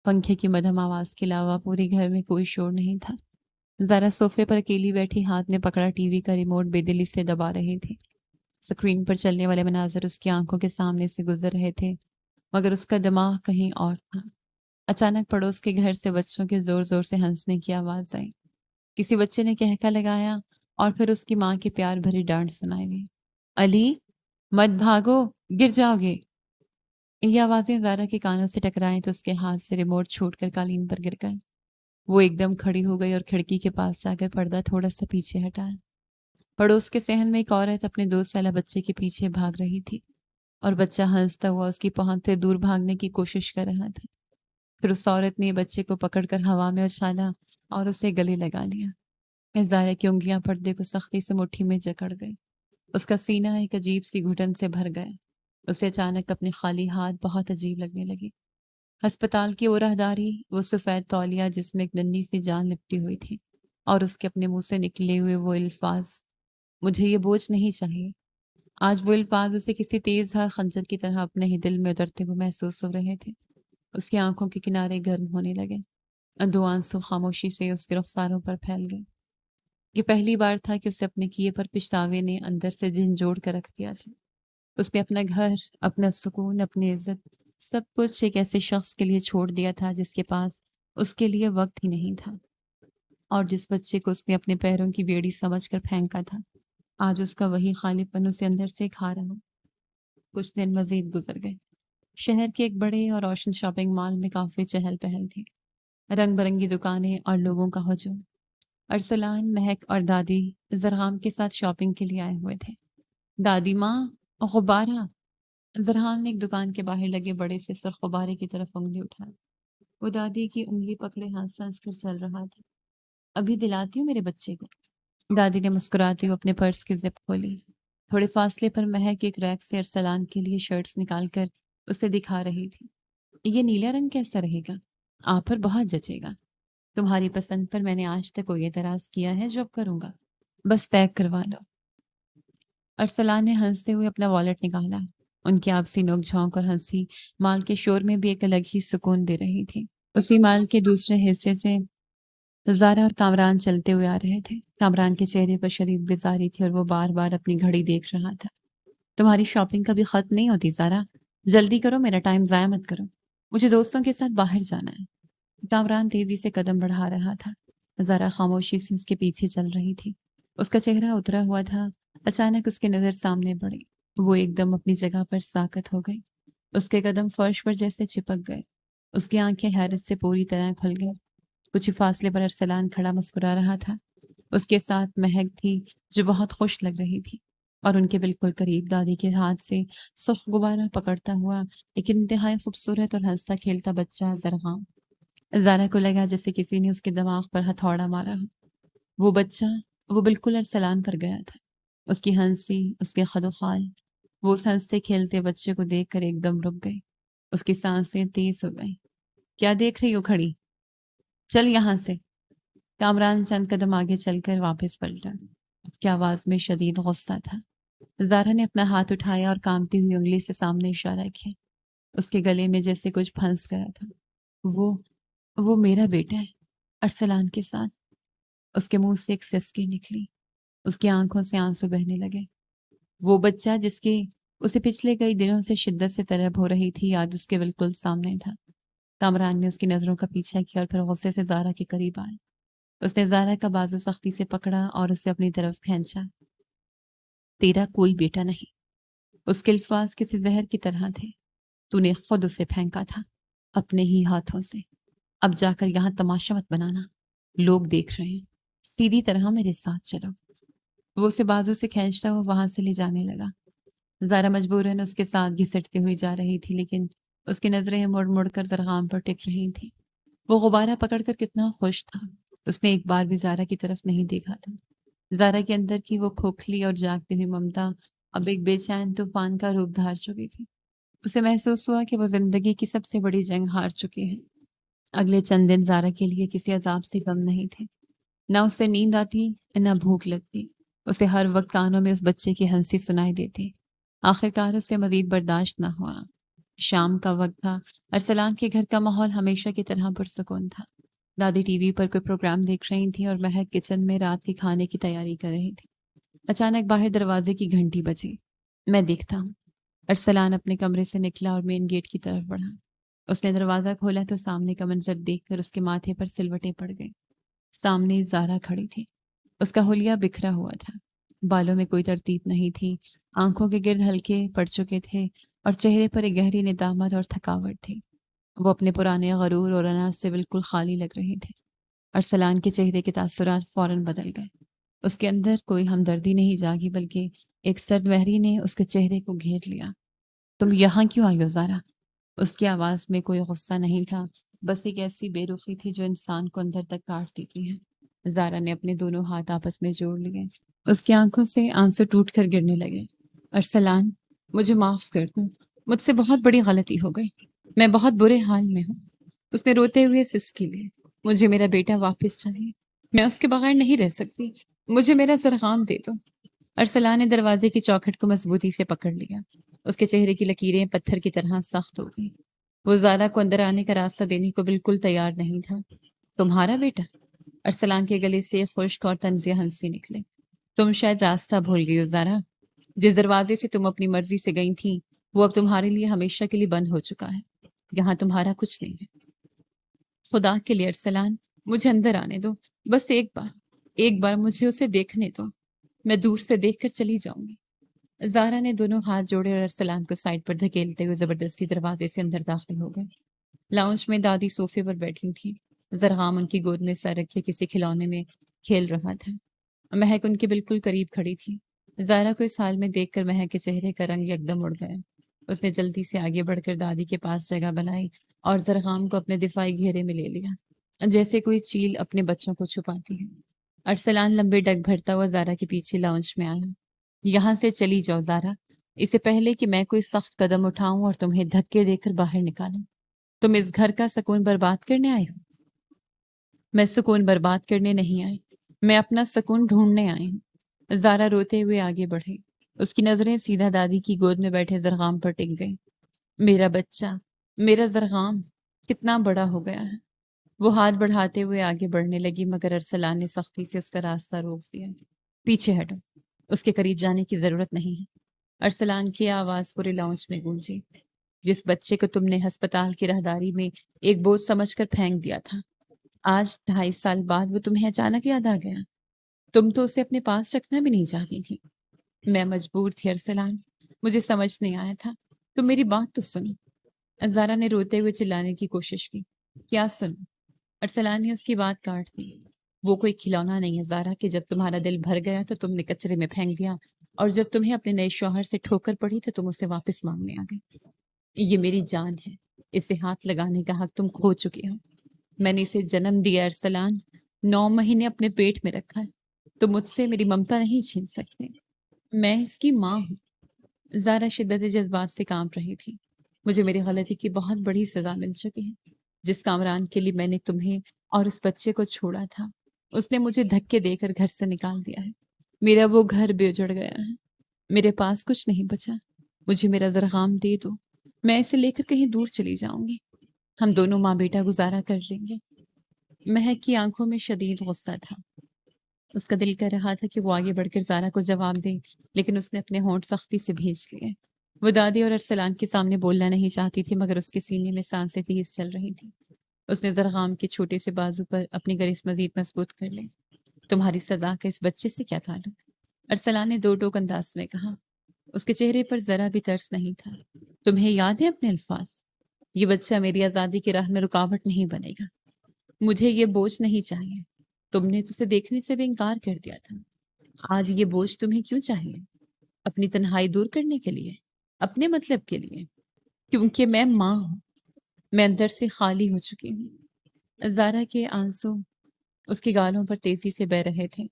پنکھے کی مدھم آواز کے علاوہ پورے گھر میں کوئی شور نہیں تھا۔ زارا صوفے پر اکیلی بیٹھی ہاتھ نے پکڑا ٹی وی کا ریموٹ بے دلی سے دبا رہی تھی۔ اسکرین پر چلنے والے مناظر اس کی آنکھوں کے سامنے سے گزر رہے تھے مگر اس کا دماغ کہیں اور تھا۔ اچانک پڑوس کے گھر سے بچوں کے زور زور سے ہنسنے کی آواز آئی۔ کسی بچے نے کہکا لگایا اور پھر اس کی ماں کی پیار بھری ڈانٹ سنائی دی۔ علی، مت بھاگو، گر جاؤ گے۔ یہ آوازیں زارا کے کانوں سے ٹکرائیں تو اس کے ہاتھ سے ریموٹ چھوٹ کر قالین پر گر گئے۔ وہ ایک دم کھڑی ہو گئی اور کھڑکی کے پاس جا کر پردہ تھوڑا سا پیچھے ہٹایا۔ پڑوس کے صحن میں ایک عورت اپنے 2 سالہ بچے کے پیچھے بھاگ رہی تھی اور بچہ ہنستا ہوا اس کی پہنچ سے دور بھاگنے کی کوشش کر رہا تھا۔ پھر اس عورت نے بچے کو پکڑ کر ہوا میں اچھالا اور اسے گلے لگا لیا۔ زارا کی انگلیاں پردے کو سختی سے مٹھی میں جکڑ گئی۔ اس کا سینہ ایک عجیب سی گھٹن سے بھر گیا۔ اسے اچانک اپنے خالی ہاتھ بہت عجیب لگنے لگے۔ ہسپتال کی وہ راہداری، وہ سفید تولیہ جس میں ایک ننھی سی جان لپٹی ہوئی تھی، اور اس کے اپنے منہ سے نکلے ہوئے وہ الفاظ، مجھے یہ بوجھ نہیں چاہیے۔ آج وہ الفاظ اسے کسی تیز دھار خنجر کی طرح اپنے ہی دل میں اترتے ہوئے محسوس ہو رہے تھے۔ اس کی آنکھوں کے کنارے گرم ہونے لگے۔ 2 آنسو خاموشی سے اس کے رخساروں پر پھیل گئے۔ یہ پہلی بار تھا کہ اسے اپنے کیے پر پچھتاوے نے اندر سے جھنجھوڑ کر رکھ دیا تھا۔ اس نے اپنا گھر، اپنا سکون، اپنی عزت، سب کچھ ایک ایسے شخص کے لیے چھوڑ دیا تھا جس کے پاس اس کے لیے وقت ہی نہیں تھا، اور جس بچے کو اس نے اپنے پیروں کی بیڑی سمجھ کر پھینکا تھا آج اس کا وہی خالی پن اسے اندر سے کھا رہا۔ کچھ دن مزید گزر گئے۔ شہر کے ایک بڑے اور روشن شاپنگ مال میں کافی چہل پہل تھی، رنگ برنگی دکانیں اور لوگوں کا ہجوم۔ ارسلان، مہک اور دادی زرغام کے ساتھ شاپنگ کے لیے آئے ہوئے تھے۔ دادی ماں، غبارہ۔ زرغام نے ایک دکان کے باہر لگے بڑے سے سرخ غبارے کی طرف انگلی اٹھائی۔ وہ دادی کی انگلی پکڑے ہنس ہنس کر چل رہا تھا۔ ابھی دلاتی ہوں میرے بچے کو۔ دادی نے مسکراتے ہوئے اپنے پرس کی زپ کھولی۔ تھوڑے فاصلے پر مہک ایک ریک سے ارسلان کے لیے شرٹس نکال کر اسے دکھا رہی تھی۔ یہ نیلا رنگ کیسا رہے گا؟ آپ پر بہت جچے گا۔ تمہاری پسند پر میں نے آج تک کوئی اعتراض کیا ہے جو اب کروں گا۔ بس پیک کروا لو۔ ارسلان نے ہنستے ہوئے اپنا والٹ نکالا۔ ان کی آپسی نوک جھونک اور ہنسی مال کے شور میں بھی ایک الگ ہی سکون دے رہی تھی۔ اسی مال کے دوسرے حصے سے زارا اور کامران چلتے ہوئے آ رہے تھے۔ کامران کے چہرے پر شدید بیزاری تھی اور وہ بار بار اپنی گھڑی دیکھ رہا تھا۔ تمہاری شاپنگ کبھی ختم نہیں ہوتی زارا، جلدی کرو، میرا ٹائم ضائع مت کرو، مجھے دوستوں کے ساتھ باہر جانا ہے۔ کامران تیزی سے قدم بڑھا رہا تھا۔ زارا خاموشی سے اس کے پیچھے چل رہی تھی۔ اس کا چہرہ اترا ہوا تھا۔ اچانک اس کی نظر سامنے پڑی۔ وہ ایک دم اپنی جگہ پر ساکت ہو گئی۔ اس کے قدم فرش پر جیسے چپک گئے۔ اس کی آنکھیں حیرت سے پوری طرح کھل گئی۔ کچھ فاصلے پر ارسلان کھڑا مسکرا رہا تھا۔ اس کے ساتھ مہک تھی جو بہت خوش لگ رہی تھی، اور ان کے بالکل قریب دادی کے ہاتھ سے سرخ غبارہ پکڑتا ہوا ایک انتہائی خوبصورت اور ہنستا کھیلتا بچہ زرغام۔ زارا کو لگا جیسے کسی نے اس کے دماغ پر ہتھوڑا مارا ہو۔ وہ بچہ، وہ بالکل ارسلان پر گیا تھا۔ اس کی ہنسی، اس کے خد و خال، وہ اس ہنستے کھیلتے بچے کو دیکھ کر ایک دم رک گئی۔ اس کی سانسیں تیز ہو گئیں۔ کیا دیکھ رہی ہو کھڑی؟ چل یہاں سے۔ کامران چند قدم آگے چل کر واپس پلٹا۔ اس کی آواز میں شدید غصہ تھا۔ زارا نے اپنا ہاتھ اٹھایا اور کامتی ہوئی انگلی سے سامنے اشارہ کیا۔ اس کے گلے میں جیسے کچھ پھنس گیا تھا۔ وہ میرا بیٹا ہے، ارسلان کے ساتھ۔ اس کے منہ سے ایک سسکی نکلی۔ اس کی آنکھوں سے آنسو بہنے لگے۔ وہ بچہ جس کے اسے پچھلے کئی دنوں سے شدت سے طلب ہو رہی تھی آج اس کے بالکل سامنے تھا۔ کامران نے اس کی نظروں کا پیچھا کیا اور پھر غصے سے زارا کے قریب آیا۔ اس نے زارا کا بازو سختی سے پکڑا اور اسے اپنی طرف کھینچا۔ تیرا کوئی بیٹا نہیں۔ اس کے الفاظ کسی زہر کی طرح تھے۔ تو نے خود اسے پھینکا تھا اپنے ہی ہاتھوں سے۔ اب جا کر یہاں تماشا مت بنانا، لوگ دیکھ رہے ہیں۔ سیدھی طرح میرے ساتھ چلو۔ وہ اسے بازو سے کھینچتا ہوا وہاں سے لے جانے لگا۔ زارا مجبوراً اس کے ساتھ گھسٹتی ہوئی جا رہی تھی، لیکن اس کی نظریں مڑ مڑ کر زرغام پر ٹک رہی تھیں۔ وہ غبارہ پکڑ کر کتنا خوش تھا۔ اس نے ایک بار بھی زارا کی طرف نہیں دیکھا تھا۔ زارا کے اندر کی وہ کھوکھلی اور جاگتی ہوئی ممتا اب ایک بے چین طوفان کا روپ دھار چکی تھی۔ اسے محسوس ہوا کہ وہ زندگی کی سب سے بڑی جنگ ہار چکی ہے۔ اگلے چند دن زارا کے لیے کسی عذاب سے کم نہیں تھے۔ نہ اسے نیند آتی، نہ بھوک لگتی۔ اسے ہر وقت کانوں میں اس بچے کی ہنسی سنائی دیتی۔ آخرکار اسے مزید برداشت نہ ہوا۔ شام کا وقت تھا۔ ارسلان کے گھر کا ماحول ہمیشہ کی طرح پرسکون تھا۔ دادی ٹی وی پر کوئی پروگرام دیکھ رہی تھیں اور مہک کچن میں رات کے کھانے کی تیاری کر رہی تھی۔ اچانک باہر دروازے کی گھنٹی بجی۔ میں دیکھتا ہوں۔ ارسلان اپنے کمرے سے نکلا اور مین گیٹ کی طرف بڑھا۔ اس نے دروازہ کھولا تو سامنے کا منظر دیکھ کر اس کے ماتھے پر سلوٹیں پڑ گئیں۔ سامنے زارا کھڑی تھی۔ اس کا حلیہ بکھرا ہوا تھا۔ بالوں میں کوئی ترتیب نہیں تھی۔ آنکھوں کے گرد ہلکے پڑ چکے تھے اور چہرے پر ایک گہری ندامت اور تھکاوٹ تھی۔ وہ اپنے پرانے غرور اور اناج سے بالکل خالی لگ رہے تھے۔ ارسلان کے چہرے کے تاثرات فوراً بدل گئے۔ اس کے اندر کوئی ہمدردی نہیں جاگی، بلکہ ایک سرد مہری نے اس کے چہرے کو گھیر لیا۔ تم یہاں کیوں آئی ہو زارا؟ اس کی آواز میں کوئی غصہ نہیں تھا، بس ایک ایسی بے رخی تھی جو انسان کو اندر تک کاٹ دیتی ہے۔ زارا نے اپنے دونوں ہاتھ آپس میں جوڑ لیے۔ اس کی آنکھوں سے آنسو ٹوٹ کر گرنے لگے۔ ارسلان، مجھے معاف کر دو، مجھ سے بہت بڑی غلطی ہو گئی، میں بہت برے حال میں ہوں۔ اس نے روتے ہوئے سسکی لی۔ مجھے میرا بیٹا واپس چاہیے، میں اس کے بغیر نہیں رہ سکتی، مجھے میرا زرغام دے دو۔ ارسلان نے دروازے کی چوکھٹ کو مضبوطی سے پکڑ لیا۔ اس کے چہرے کی لکیریں پتھر کی طرح سخت ہو گئیں۔ وہ زارا کو اندر آنے کا راستہ دینے کو بالکل تیار نہیں تھا۔ تمہارا بیٹا؟ ارسلان کے گلے سے خشک اور طنزیہ ہنسی نکلے۔ تم شاید راستہ بھول گئی ہو زارا۔ جس دروازے سے تم اپنی مرضی سے گئی تھی وہ اب تمہارے لیے ہمیشہ کے لیے بند ہو چکا ہے۔ یہاں تمہارا کچھ نہیں ہے۔ خدا کے لیے ارسلان، مجھے اندر آنے دو، بس ایک بار مجھے اسے دیکھنے دو، میں دور سے دیکھ کر چلی جاؤں گی۔ زارا نے دونوں ہاتھ جوڑے اور ارسلان کو سائڈ پر دھکیلتے ہوئے زبردستی دروازے سے اندر داخل ہو گئے۔ لاؤنج میں دادی صوفے پر بیٹھی تھی۔ زرغام ان کی گود میں سر رکھے کسی کھلونے میں کھیل رہا تھا۔ مہک ان کے بالکل قریب کھڑی تھی۔ زارا کو اس حال میں دیکھ کر مہک کے چہرے کا رنگ یکدم اڑ گیا۔ اس نے جلدی سے آگے بڑھ کر دادی کے پاس جگہ بنائی اور زرغام کو اپنے دفاعی گھیرے میں لے لیا، جیسے کوئی چیل اپنے بچوں کو چھپاتی ہے۔ ارسلان لمبے ڈگ بھرتا ہوا زارا کے پیچھے لاؤنج میں آیا۔ یہاں سے چلی جاؤ زارا، اس سے پہلے کہ میں کوئی سخت قدم اٹھاؤں اور تمہیں دھکے دے کر باہر نکالوں۔ تم اس گھر کا سکون برباد کرنے آئے ہو؟ میں سکون برباد کرنے نہیں آئی، میں اپنا سکون ڈھونڈنے آئی ہوں۔ زارا روتے ہوئے آگے بڑھی، اس کی نظریں سیدھا دادی کی گود میں بیٹھے زرغام پر ٹک گئیں۔ میرا بچہ، میرا زرغام کتنا بڑا ہو گیا ہے۔ وہ ہاتھ بڑھاتے ہوئے آگے بڑھنے لگی، مگر ارسلان نے سختی سے اس کا راستہ روک دیا۔ پیچھے ہٹو، اس کے قریب جانے کی ضرورت نہیں ہے۔ ارسلان کی آواز پورے لاؤنج میں گونجی۔ جس بچے کو تم نے ہسپتال کی راہداری میں ایک بوجھ سمجھ کر پھینک دیا تھا، آج 2.5 سال بعد وہ تمہیں اچانک یاد آ گیا۔ تم تو اسے اپنے پاس رکھنا بھی نہیں چاہتی تھی۔ میں مجبور تھی ارسلان، مجھے سمجھ نہیں آیا تھا۔ تم میری بات تو سنو۔ زارا نے روتے ہوئے چلانے کی کوشش کی۔ کیا سنو؟ ارسلان نے اس کی بات کاٹ دی۔ وہ کوئی کھلونا نہیں ہے زارا کہ جب تمہارا دل بھر گیا تو تم نے کچرے میں پھینک دیا، اور جب تمہیں اپنے نئے شوہر سے ٹھوکر پڑی تو تم اسے واپس مانگنے آ گئے۔ یہ میری جان ہے، اسے ہاتھ لگانے کا حق تم کھو چکے ہو۔ میں نے اسے جنم دیا ارسلان، 9 مہینے اپنے پیٹ میں رکھا ہے۔ تم مجھ سے میری ممتا نہیں چھین سکتے۔ میں اس کی ماں ہوں۔ زارا شدت جذبات سے کانپ رہی تھی۔ مجھے میری غلطی کی بہت بڑی سزا مل چکی ہے۔ جس کامران کے لیے میں نے تمہیں اور اس بچے کو چھوڑا تھا، اس نے مجھے دھکے دے کر گھر سے نکال دیا ہے۔ میرا وہ گھر بے اجڑ گیا ہے، میرے پاس کچھ نہیں بچا۔ مجھے میرا زرغام دے دو، میں اسے لے کر کہیں دور چلی جاؤں گی۔ ہم دونوں ماں بیٹا گزارا کر لیں گے۔ مہک کی آنکھوں میں شدید غصہ تھا۔ اس کا دل کر رہا تھا کہ وہ آگے بڑھ کر زارا کو جواب دے، لیکن اس نے اپنے ہونٹ سختی سے بھینچ لیے۔ وہ دادی اور ارسلان کے سامنے بولنا نہیں چاہتی تھی، مگر اس کے سینے میں سانسیں تیز چل رہی تھیں۔ اس نے زرغام کے چھوٹے سے بازو پر اپنی گرفت مزید مضبوط کر لی۔ تمہاری سزا کا اس بچے سے کیا تعلق؟ ارسلان نے دو ٹوک انداز میں کہا۔ اس کے چہرے پر ذرا بھی ترس نہیں تھا۔ تمہیں یاد ہے اپنے الفاظ؟ یہ بچہ میری آزادی کی راہ میں رکاوٹ نہیں بنے گا۔ مجھے یہ بوجھ نہیں چاہیے۔ تم نے تو اسے دیکھنے سے بھی انکار کر دیا تھا۔ آج یہ بوجھ تمہیں کیوں چاہیے؟ اپنی تنہائی دور کرنے کے لیے؟ اپنے مطلب کے لیے؟ کیونکہ میں ماں ہوں، میں اندر سے خالی ہو چکی ہوں۔ زارا کے آنسو اس کی گالوں پر تیزی سے بہہ رہے تھے۔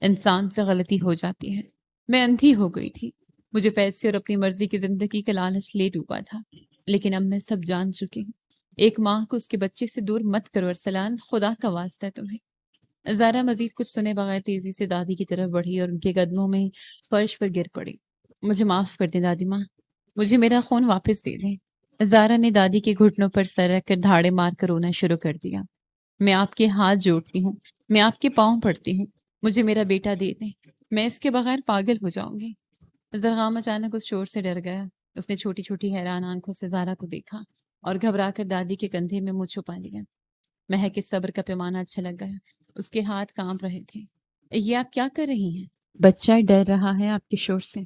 انسان سے غلطی ہو جاتی ہے۔ میں اندھی ہو گئی تھی۔ مجھے پیسے اور اپنی مرضی کی زندگی کا لالچ لے ڈوبا تھا، لیکن اب میں سب جان چکی ہوں۔ ایک ماں کو اس کے بچے سے دور مت کرو ارسلان، خدا کا واسطہ ہے تمہیں۔ زارا مزید کچھ سنے بغیر تیزی سے دادی کی طرف بڑھی اور ان کے قدموں میں فرش پر گر پڑی۔ مجھے معاف کر دیں دادی ماں، مجھے میرا خون واپس دے دیں۔ زارا نے دادی کے گھٹنوں پر سر رکھ کر دھاڑے مار کر رونا شروع کر دیا۔ میں آپ کے ہاتھ جوڑتی ہوں، میں آپ کے پاؤں پڑتی ہوں، مجھے میرا بیٹا دے دیں، میں اس کے بغیر پاگل ہو جاؤں گی۔ زرغام اچانک اس شور سے ڈر گیا۔ اس نے چھوٹی چھوٹی حیران آنکھوں سے زارا کو دیکھا اور گھبرا کر دادی کے کندھے میں منہ چھپا لیا۔ مہک کے صبر کا پیمانہ اچھا لگ گیا، اس کے ہاتھ کانپ رہے تھے۔ یہ آپ کیا کر رہی ہیں؟ بچہ ڈر رہا ہے آپ کے شور سے،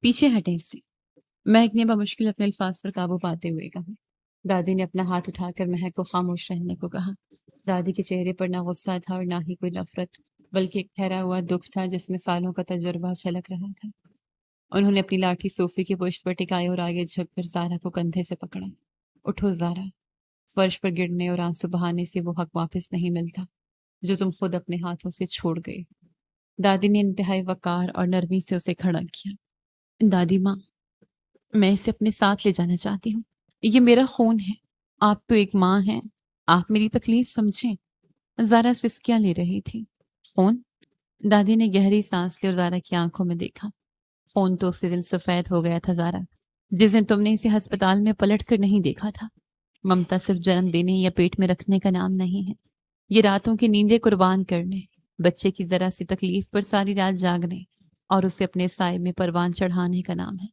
پیچھے ہٹیں اس سے۔ مہک نے بمشکل اپنے الفاظ پر قابو پاتے ہوئے کہا۔ دادی نے اپنا ہاتھ اٹھا کر مہک کو خاموش رہنے کو کہا۔ دادی کے چہرے پر نہ غصہ تھا اور نہ ہی کوئی نفرت، بلکہ ایک ٹھہرا ہوا دکھ تھا جس میں سالوں کا تجربہ چھلک رہا تھا۔ انہوں نے اپنی لاٹھی صوفے کی پشت پر ٹکائی اور آگے جھک کر زارا کو کندھے سے پکڑا۔ اٹھو زارا، فرش پر گرنے اور آنسو بہانے سے وہ حق واپس نہیں ملتا جو تم خود اپنے ہاتھوں سے چھوڑ گئے۔ دادی نے انتہائی وقار اور نرمی سے اسے کھڑا کیا۔ دادی ماں، میں اسے اپنے ساتھ لے جانا چاہتی ہوں۔ یہ میرا خون ہے۔ آپ تو ایک ماں ہیں، آپ میری تکلیف سمجھیں۔ زارا سسکیاں لے رہی تھی۔ خون؟ دادی نے گہری سانس لی اور زارا کی آنکھوں میں دیکھا۔ خون تو اسی دن سفید ہو گیا تھا زارا، جس دن تم نے اسے ہسپتال میں پلٹ کر نہیں دیکھا تھا۔ ممتا صرف جنم دینے یا پیٹ میں رکھنے کا نام نہیں ہے، یہ راتوں کی نیندیں قربان کرنے، بچے کی ذرا سی تکلیف پر ساری رات جاگنے اور اسے اپنے سائے میں پروان چڑھانے کا نام ہے۔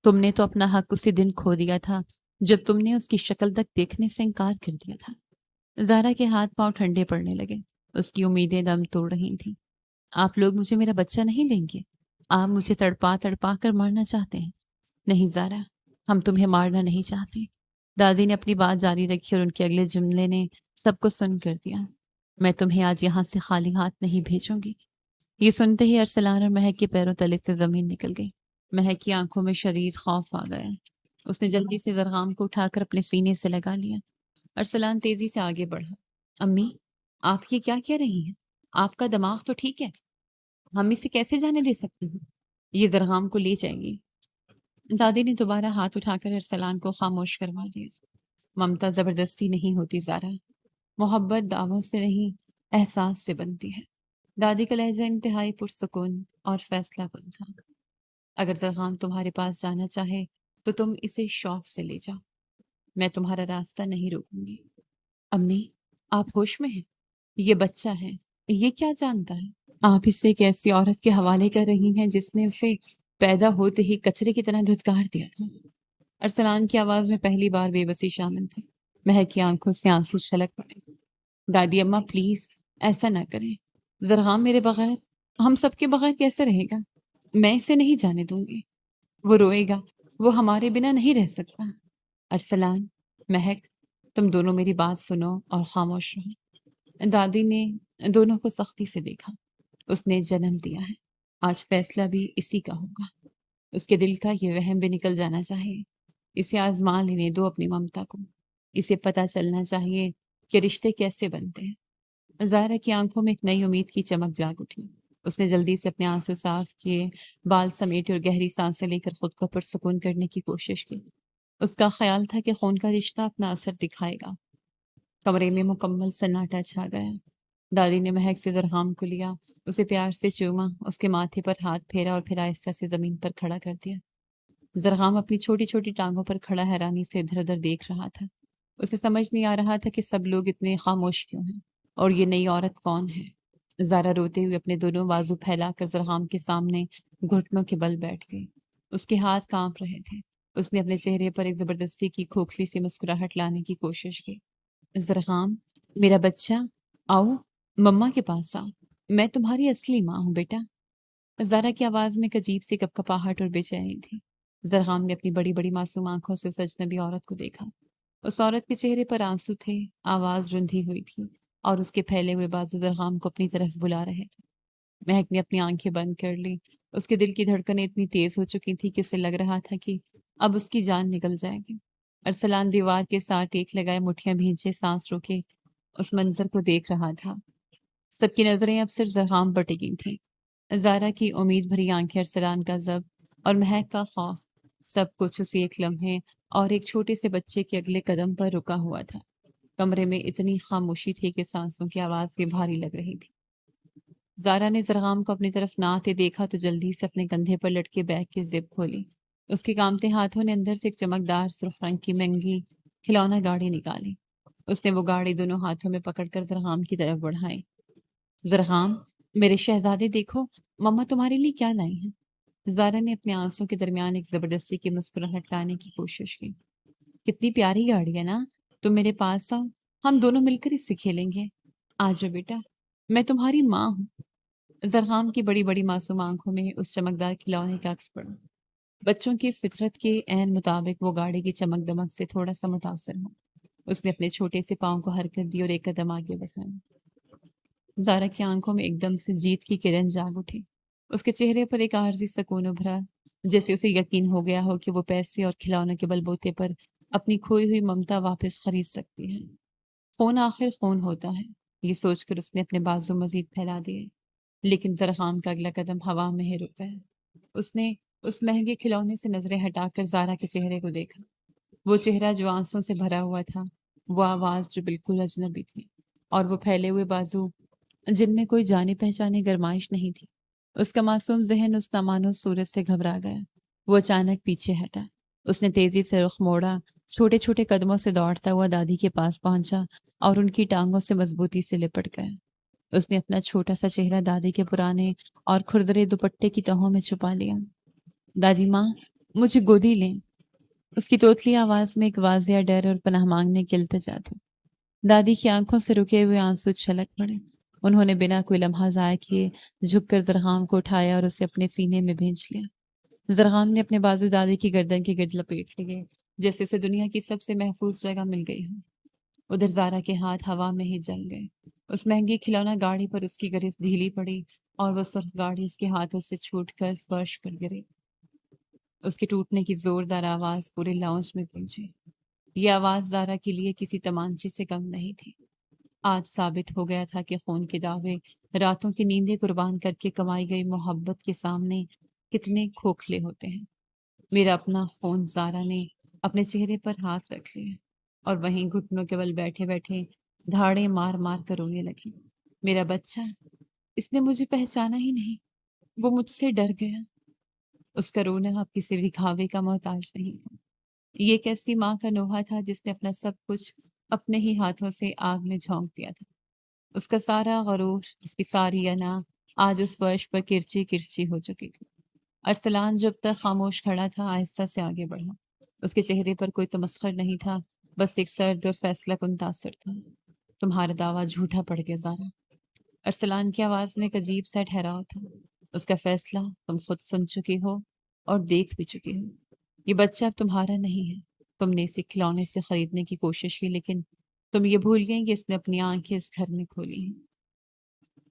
تم نے تو اپنا حق اسی دن کھو دیا تھا جب تم نے اس کی شکل تک دیکھنے سے انکار کر دیا تھا۔ زارا کے ہاتھ پاؤں ٹھنڈے پڑنے لگے، اس کی امیدیں دم توڑ رہی تھیں۔ آپ لوگ مجھے میرا بچہ نہیں دیں گے؟ آپ مجھے تڑپا تڑپا کر مارنا چاہتے ہیں؟ نہیں زارا، ہم تمہیں مارنا نہیں چاہتے۔ دادی نے اپنی بات جاری رکھی اور ان کے اگلے جملے نے سب کو سن کر دیا۔ میں تمہیں آج یہاں سے خالی ہاتھ نہیں بھیجوں گی۔ یہ سنتے ہی ارسلان اور مہک کے پیروں تلے سے زمین نکل گئی۔ مہک کی آنکھوں میں شدید خوف آ گیا۔ اس نے جلدی سے زرغام کو اٹھا کر اپنے سینے سے لگا لیا۔ ارسلان تیزی سے آگے بڑھا۔ امی، آپ یہ کیا کہہ رہی ہیں؟ آپ کا دماغ تو ٹھیک ہے؟ ہم اسے کیسے جانے دے سکتی ہیں؟ یہ زرہام کو لے جائیں گی۔ دادی نے دوبارہ ہاتھ اٹھا کر ارسلان کو خاموش کروا دیا۔ ممتا زبردستی نہیں ہوتی زارا، محبت دعووں سے نہیں احساس سے بنتی ہے۔ دادی کا لہجہ انتہائی پرسکون اور فیصلہ کن تھا۔ اگر زرہام تمہارے پاس جانا چاہے تو تم اسے شوق سے لے جاؤ، میں تمہارا راستہ نہیں روکوں گی۔ امی، آپ ہوش میں ہیں؟ یہ بچہ ہے، یہ کیا جانتا ہے؟ آپ اسے ایک ایسی عورت کے حوالے کر رہی ہیں جس نے اسے پیدا ہوتے ہی کچرے کی طرح دھتکار دیا تھا۔ ارسلان کی آواز میں پہلی بار بے بسی شامل تھی۔ مہک کی آنکھوں سے آنسو چھلک پڑے۔ دادی اماں پلیز ایسا نہ کریں، زرہام میرے بغیر، ہم سب کے بغیر کیسے رہے گا؟ میں اسے نہیں جانے دوں گی، وہ روئے گا، وہ ہمارے بنا نہیں رہ سکتا۔ ارسلان، مہک، تم دونوں میری بات سنو اور خاموش رہو۔ دادی نے دونوں کو سختی سے دیکھا۔ اس نے جنم دیا ہے، آج فیصلہ بھی اسی کا ہوگا۔ اس کے دل کا یہ وہم بھی نکل جانا چاہیے۔ اسے آزما لینے دو اپنی ممتا کو۔ اسے پتہ چلنا چاہیے کہ رشتے کیسے بنتے ہیں۔ زائرہ کی آنکھوں میں ایک نئی امید کی چمک جاگ اٹھی۔ اس نے جلدی سے اپنے آنسو صاف کیے، بال سمیٹے اور گہری سانسیں لے کر خود کو پرسکون کرنے کی کوشش کی۔ اس کا خیال تھا کہ خون کا رشتہ اپنا اثر دکھائے گا۔ کمرے میں مکمل سناٹا چھا گیا۔ دادی نے مہک سے زرہام کو لیا، اسے پیار سے چوما، اس کے ماتھے پر ہاتھ پھیرا اور پھر آہستہ سے زمین پر کھڑا کر دیا۔ زرہام اپنی چھوٹی چھوٹی ٹانگوں پر کھڑا حیرانی سے ادھر ادھر دیکھ رہا تھا۔ اسے سمجھ نہیں آ رہا تھا کہ سب لوگ اتنے خاموش کیوں ہیں اور یہ نئی عورت کون ہے۔ زارا روتے ہوئے اپنے دونوں بازو پھیلا کر زرہام کے سامنے گھٹنوں کے بل بیٹھ گئی۔ اس کے ہاتھ کانپ رہے تھے۔ اس نے اپنے چہرے پر ایک زبردستی کی کھوکھلی سی مسکراہٹ لانے کی کوشش کی۔ زرہام، میرا بچہ، آؤ مما کے پاس آؤ، میں تمہاری اصلی ماں ہوں بیٹا۔ زارا کی آواز میں ایک عجیب سی کپکپاہٹ اور بے چینی تھی۔ زرہام نے اپنی بڑی بڑی معصوم آنکھوں سے اس اجنبی عورت کو دیکھا۔ اس عورت کے چہرے پر آنسو تھے، آواز رندھی ہوئی تھی اور اس کے پھیلے ہوئے بازو زرہام کو اپنی طرف بلا رہے تھے۔ مہک نے اپنی آنکھیں بند کر لی۔ اس کے دل کی دھڑکنیں اتنی تیز ہو چکی تھی کہ اسے لگ رہا تھا کہ اب اس کی جان نکل جائے گی۔ ارسلان دیوار کے ساتھ ٹیک لگائے مٹھیاں بھینچے سانس روکے اس منظر کو دیکھ رہا تھا۔ سب کی نظریں اب صرف زرہام پر ٹکی تھیں۔ زارا کی امید بھری آنکھیں، ارسلان کا ضبط اور مہک کا خوف، سب کچھ اسی ایک لمحے اور ایک چھوٹے سے بچے کے اگلے قدم پر رکا ہوا تھا۔ کمرے میں اتنی خاموشی تھی کہ سانسوں کی آواز سے بھاری لگ رہی تھی۔ زارا نے زرہام کو اپنی طرف نہ آتے دیکھا تو جلدی سے اپنے کندھے پر لٹکے بیگ کی زپ کھولی۔ اس کے کانپتے ہاتھوں نے اندر سے ایک چمکدار سرخ رنگ کی مہنگی کھلونا گاڑی نکالی۔ اس نے وہ گاڑی دونوں ہاتھوں میں پکڑ کر زرہام کی طرف بڑھائی۔ زرہام، میرے شہزادے دیکھو، مما تمہارے لیے کیا لائی ہیں۔ زارا نے اپنے آنسوں کے درمیان ایک زبردستی کی مسکراہٹ لانے کی کوشش کی۔ کتنی پیاری گاڑی ہے نا، تم میرے پاس آؤ، ہم دونوں مل کر اس سے کھیلیں گے۔ آجو بیٹا، میں تمہاری ماں ہوں۔ زرہام کی بڑی بڑی معصوم آنکھوں میں اس چمکدار کھلونے کا عکس پڑا۔ بچوں کی فطرت کے عین مطابق وہ گاڑی کی چمک دمک سے تھوڑا سا متاثر ہو۔ اس نے اپنے چھوٹے سے پاؤں کو حرکت دی اور ایک قدم آگے بڑھایا۔ زارا کی آنکھوں میں ایک دم سے جیت کی کرن جاگ اٹھی۔ اس کے چہرے پر ایک عارضی سکون ابھرا، جیسے اسے یقین ہو گیا ہو کہ وہ پیسے اور کھلونوں کے بل بوتے پر اپنی کھوئی ہوئی ممتا واپس خرید سکتی ہے۔ خون آخر خون ہوتا ہے، یہ سوچ کر اس نے اپنے بازو مزید پھیلا دیے، لیکن زرہام کا اگلا قدم ہوا میں ہی رک گیا۔ اس نے اس مہنگے کھلونے سے نظریں ہٹا کر زارا کے چہرے کو دیکھا۔ وہ چہرہ جو آنسوں سے بھرا ہوا تھا، وہ آواز جو بالکل اجنبی تھی، اور وہ پھیلے ہوئے بازو جن میں کوئی جانے پہچانے گرمائش نہیں تھی۔ اس کا معصوم ذہن اس نامانوس صورت سے گھبرا گیا۔ وہ اچانک پیچھے ہٹا۔ اس نے تیزی سے رخ موڑا، چھوٹے چھوٹے قدموں سے دوڑتا ہوا دادی کے پاس پہنچا اور ان کی ٹانگوں سے مضبوطی سے لپٹ گیا۔ اس نے اپنا چھوٹا سا چہرہ دادی کے پرانے اور کھردرے دوپٹے کی تہوں میں چھپا لیا۔ دادی ماں، مجھے گودی لیں۔ اس کی توتلی آواز میں ایک واضح ڈر اور پناہ مانگنے کی التجا تھی۔ دادی کی آنکھوں سے رکے ہوئے آنسو چھلک پڑے۔ انہوں نے بنا کوئی لمحہ ضائع کیے جھک کر زرہام کو اٹھایا اور اسے اپنے سینے میں بھینچ لیا۔ زرہام نے اپنے بازو دادی کی گردن کے گرد لپیٹ لیے، جیسے اسے دنیا کی سب سے محفوظ جگہ مل گئی ہو۔ ادھر زارا کے ہاتھ ہوا میں ہی جل گئے۔ اس مہنگی کھلونا گاڑی پر اس کی گرفت ڈھیلی پڑی اور وہ سرخ گاڑی اس کے ہاتھوں سے چھوٹ کر فرش پر گری۔ اس کے ٹوٹنے کی زوردار آواز پورے لاؤنج میں گونجی۔ یہ آواز زارا کے لیے کسی تمانچے سے کم نہیں تھی۔ آج ثابت ہو گیا تھا کہ خون کے دعوے راتوں کی نیندیں قربان کر کے کمائی گئی محبت کے سامنے کتنے کھوکھلے ہوتے ہیں۔ میرا اپنا خون زارا نے اپنے چہرے پر ہاتھ رکھ لیا اور وہیں گھٹنوں کے بل بیٹھے بیٹھے دھاڑیں مار مار کر رونے لگی۔ میرا بچہ، اس نے مجھے پہچانا ہی نہیں، وہ مجھ سے ڈر گیا۔ اس کا رونا اب کسی دکھاوے کا محتاج نہیں تھا۔ یہ ایک ایسی ماں کا نوحہ تھا جس نے اپنا سب کچھ اپنے ہی ہاتھوں سے آگ میں جھونک دیا تھا۔ اس کا سارا غرور، اس کی ساری انا آج اس فرش پر کرچی کرچی ہو چکی تھی۔ ارسلان جب تک خاموش کھڑا تھا آہستہ سے آگے بڑھا۔ اس کے چہرے پر کوئی تمسخر نہیں تھا، بس ایک سرد اور فیصلہ کن تاثر تھا۔ تمہارا دعویٰ جھوٹا پڑ گیا زارا۔ ارسلان کی آواز میں ایک عجیب سا ٹھہراؤ تھا۔ اس کا فیصلہ تم خود سن چکی ہو اور دیکھ بھی چکی ہو۔ یہ بچہ اب تمہارا نہیں ہے۔ تم نے اسے کھلونے سے خریدنے کی کوشش کی، لیکن تم یہ بھول گئیں کہ اس نے اپنی آنکھیں اس گھر میں کھولی ہیں۔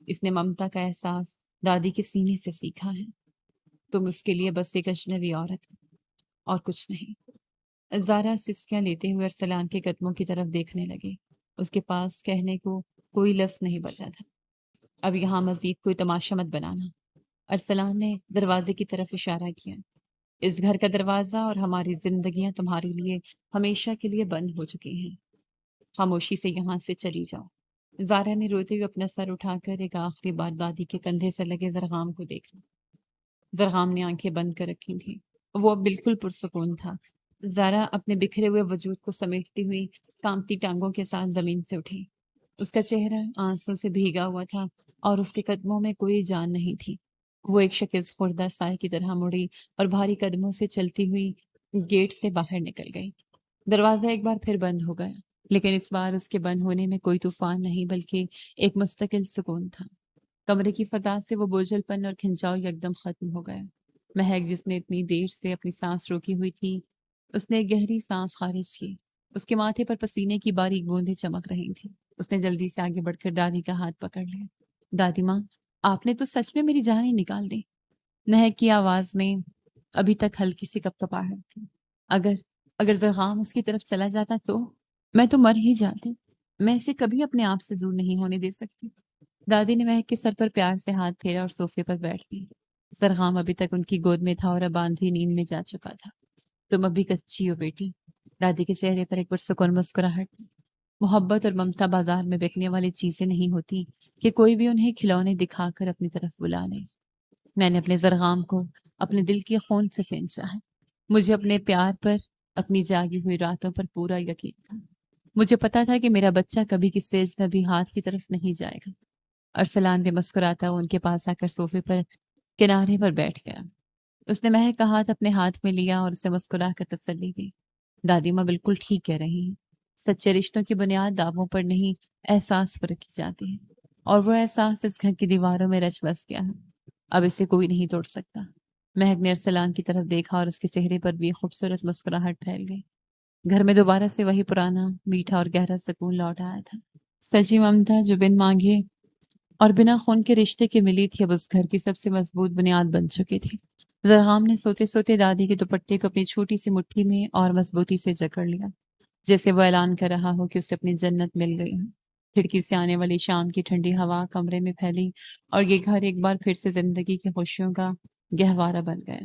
اس نے ممتا کا احساس دادی کے سینے سے سیکھا ہے۔ تم اس کے لیے بس ایک اجنبی عورت ہو اور کچھ نہیں۔ زارا سسکیاں لیتے ہوئے ارسلان کے قدموں کی طرف دیکھنے لگے۔ اس کے پاس کہنے کو کوئی لفظ نہیں بچا تھا۔ اب یہاں مزید کوئی تماشا مت بنانا۔ ارسلان نے دروازے کی طرف اشارہ کیا۔ اس گھر کا دروازہ اور ہماری زندگیاں تمہارے لیے ہمیشہ کے لیے بند ہو چکی ہیں۔ خاموشی سے یہاں سے چلی جاؤ۔ زارا نے روتے ہوئے اپنا سر اٹھا کر ایک آخری بار دادی کے کندھے سے لگے زرغام کو دیکھا۔ زرغام نے آنکھیں بند کر رکھی تھیں۔ وہ اب بالکل پرسکون تھا۔ زارا اپنے بکھرے ہوئے وجود کو سمیٹتی ہوئی کانپتی ٹانگوں کے ساتھ زمین سے اٹھی۔ اس کا چہرہ آنسوں سے بھیگا ہوا تھا اور اس کے قدموں میں کوئی جان نہیں تھی۔ وہ ایک شکست خوردہ سائے کی طرح مڑی اور بھاری قدموں سے چلتی ہوئی گیٹ سے باہر نکل گئی۔ دروازہ ایک بار پھر بند ہو گیا، لیکن اس بار اس کے بند ہونے میں کوئی طوفان نہیں بلکہ ایک مستقل سکون تھا۔ کمرے کی فضا سے وہ بوجھل پن اور کھنچاؤ یکدم ختم ہو گیا۔ مہک جس نے اتنی دیر سے اپنی سانس روکی ہوئی تھی، اس نے ایک گہری سانس خارج کی۔ اس کے ماتھے پر پسینے کی باریک بوندیں چمک رہی تھیں۔ اس نے جلدی سے آگے بڑھ کر دادی کا ہاتھ پکڑ لیا۔ دادی ماں، آپ نے تو سچ میں میری جان ہی نکال دی۔ مہک کی آواز میں ابھی تک ہلکی سی کپکپاہٹ تھی۔ اگر زرغام اس کی طرف چلا جاتا تو میں تو مر ہی جاتی۔ میں اسے کبھی اپنے آپ سے دور نہیں ہونے دے سکتی۔ دادی نے مہک کے سر پر پیار سے ہاتھ پھیرا اور صوفے پر بیٹھ گئی۔ زرغام ابھی تک ان کی گود میں تھا اور اب آندھی نیند میں جا چکا تھا۔ تم ابھی کچی ہو بیٹی۔ دادی کے چہرے پر ایک پرسکون مسکراہٹ تھی۔ محبت اور ممتا بازار میں بکنے والی چیزیں نہیں ہوتی کہ کوئی بھی انہیں کھلونے دکھا کر اپنی طرف بلا لے۔ میں نے اپنے زرغام کو اپنے دل کے خون سے سینچا ہے۔ مجھے اپنے پیار پر، اپنی جاگی ہوئی راتوں پر پورا یقین تھا۔ مجھے پتا تھا کہ میرا بچہ کبھی کسی اجنبی ہاتھ کی طرف نہیں جائے گا۔ ارسلان بھی مسکراتا ہوا ان کے پاس آ کر صوفے پر کنارے پر بیٹھ گیا۔ اس نے مہک کا ہاتھ اپنے ہاتھ میں لیا اور اسے مسکرا کر تسلی دی۔ دادی ماں بالکل ٹھیک کہہ رہی ہیں۔ سچے رشتوں کی بنیاد دعووں پر نہیں، احساس پر رکھی جاتی ہے، اور وہ احساس اس گھر کی دیواروں میں رچ بس گیا ہے۔ اب اسے کوئی نہیں توڑ سکتا۔ مہک نے ارسلان کی طرف دیکھا اور اس کے چہرے پر بھی خوبصورت مسکراہٹ پھیل گئی۔ گھر میں دوبارہ سے وہی پرانا میٹھا اور گہرا سکون لوٹ آیا تھا۔ سچی ممتا جو بن مانگے اور بنا خون کے رشتے کے ملی تھی، اب اس گھر کی سب سے مضبوط بنیاد بن چکی تھی۔ زرغام نے سوتے سوتے دادی کے دوپٹے کو اپنی چھوٹی سی مٹھی میں اور مضبوطی سے جکڑ لیا، جیسے وہ اعلان کر رہا ہو کہ اسے اپنی جنت مل گئی ہے۔ کھڑکی سے آنے والی شام کی ٹھنڈی ہوا کمرے میں پھیلی اور یہ گھر ایک بار پھر سے زندگی کی خوشیوں کا گہوارہ بن گیا۔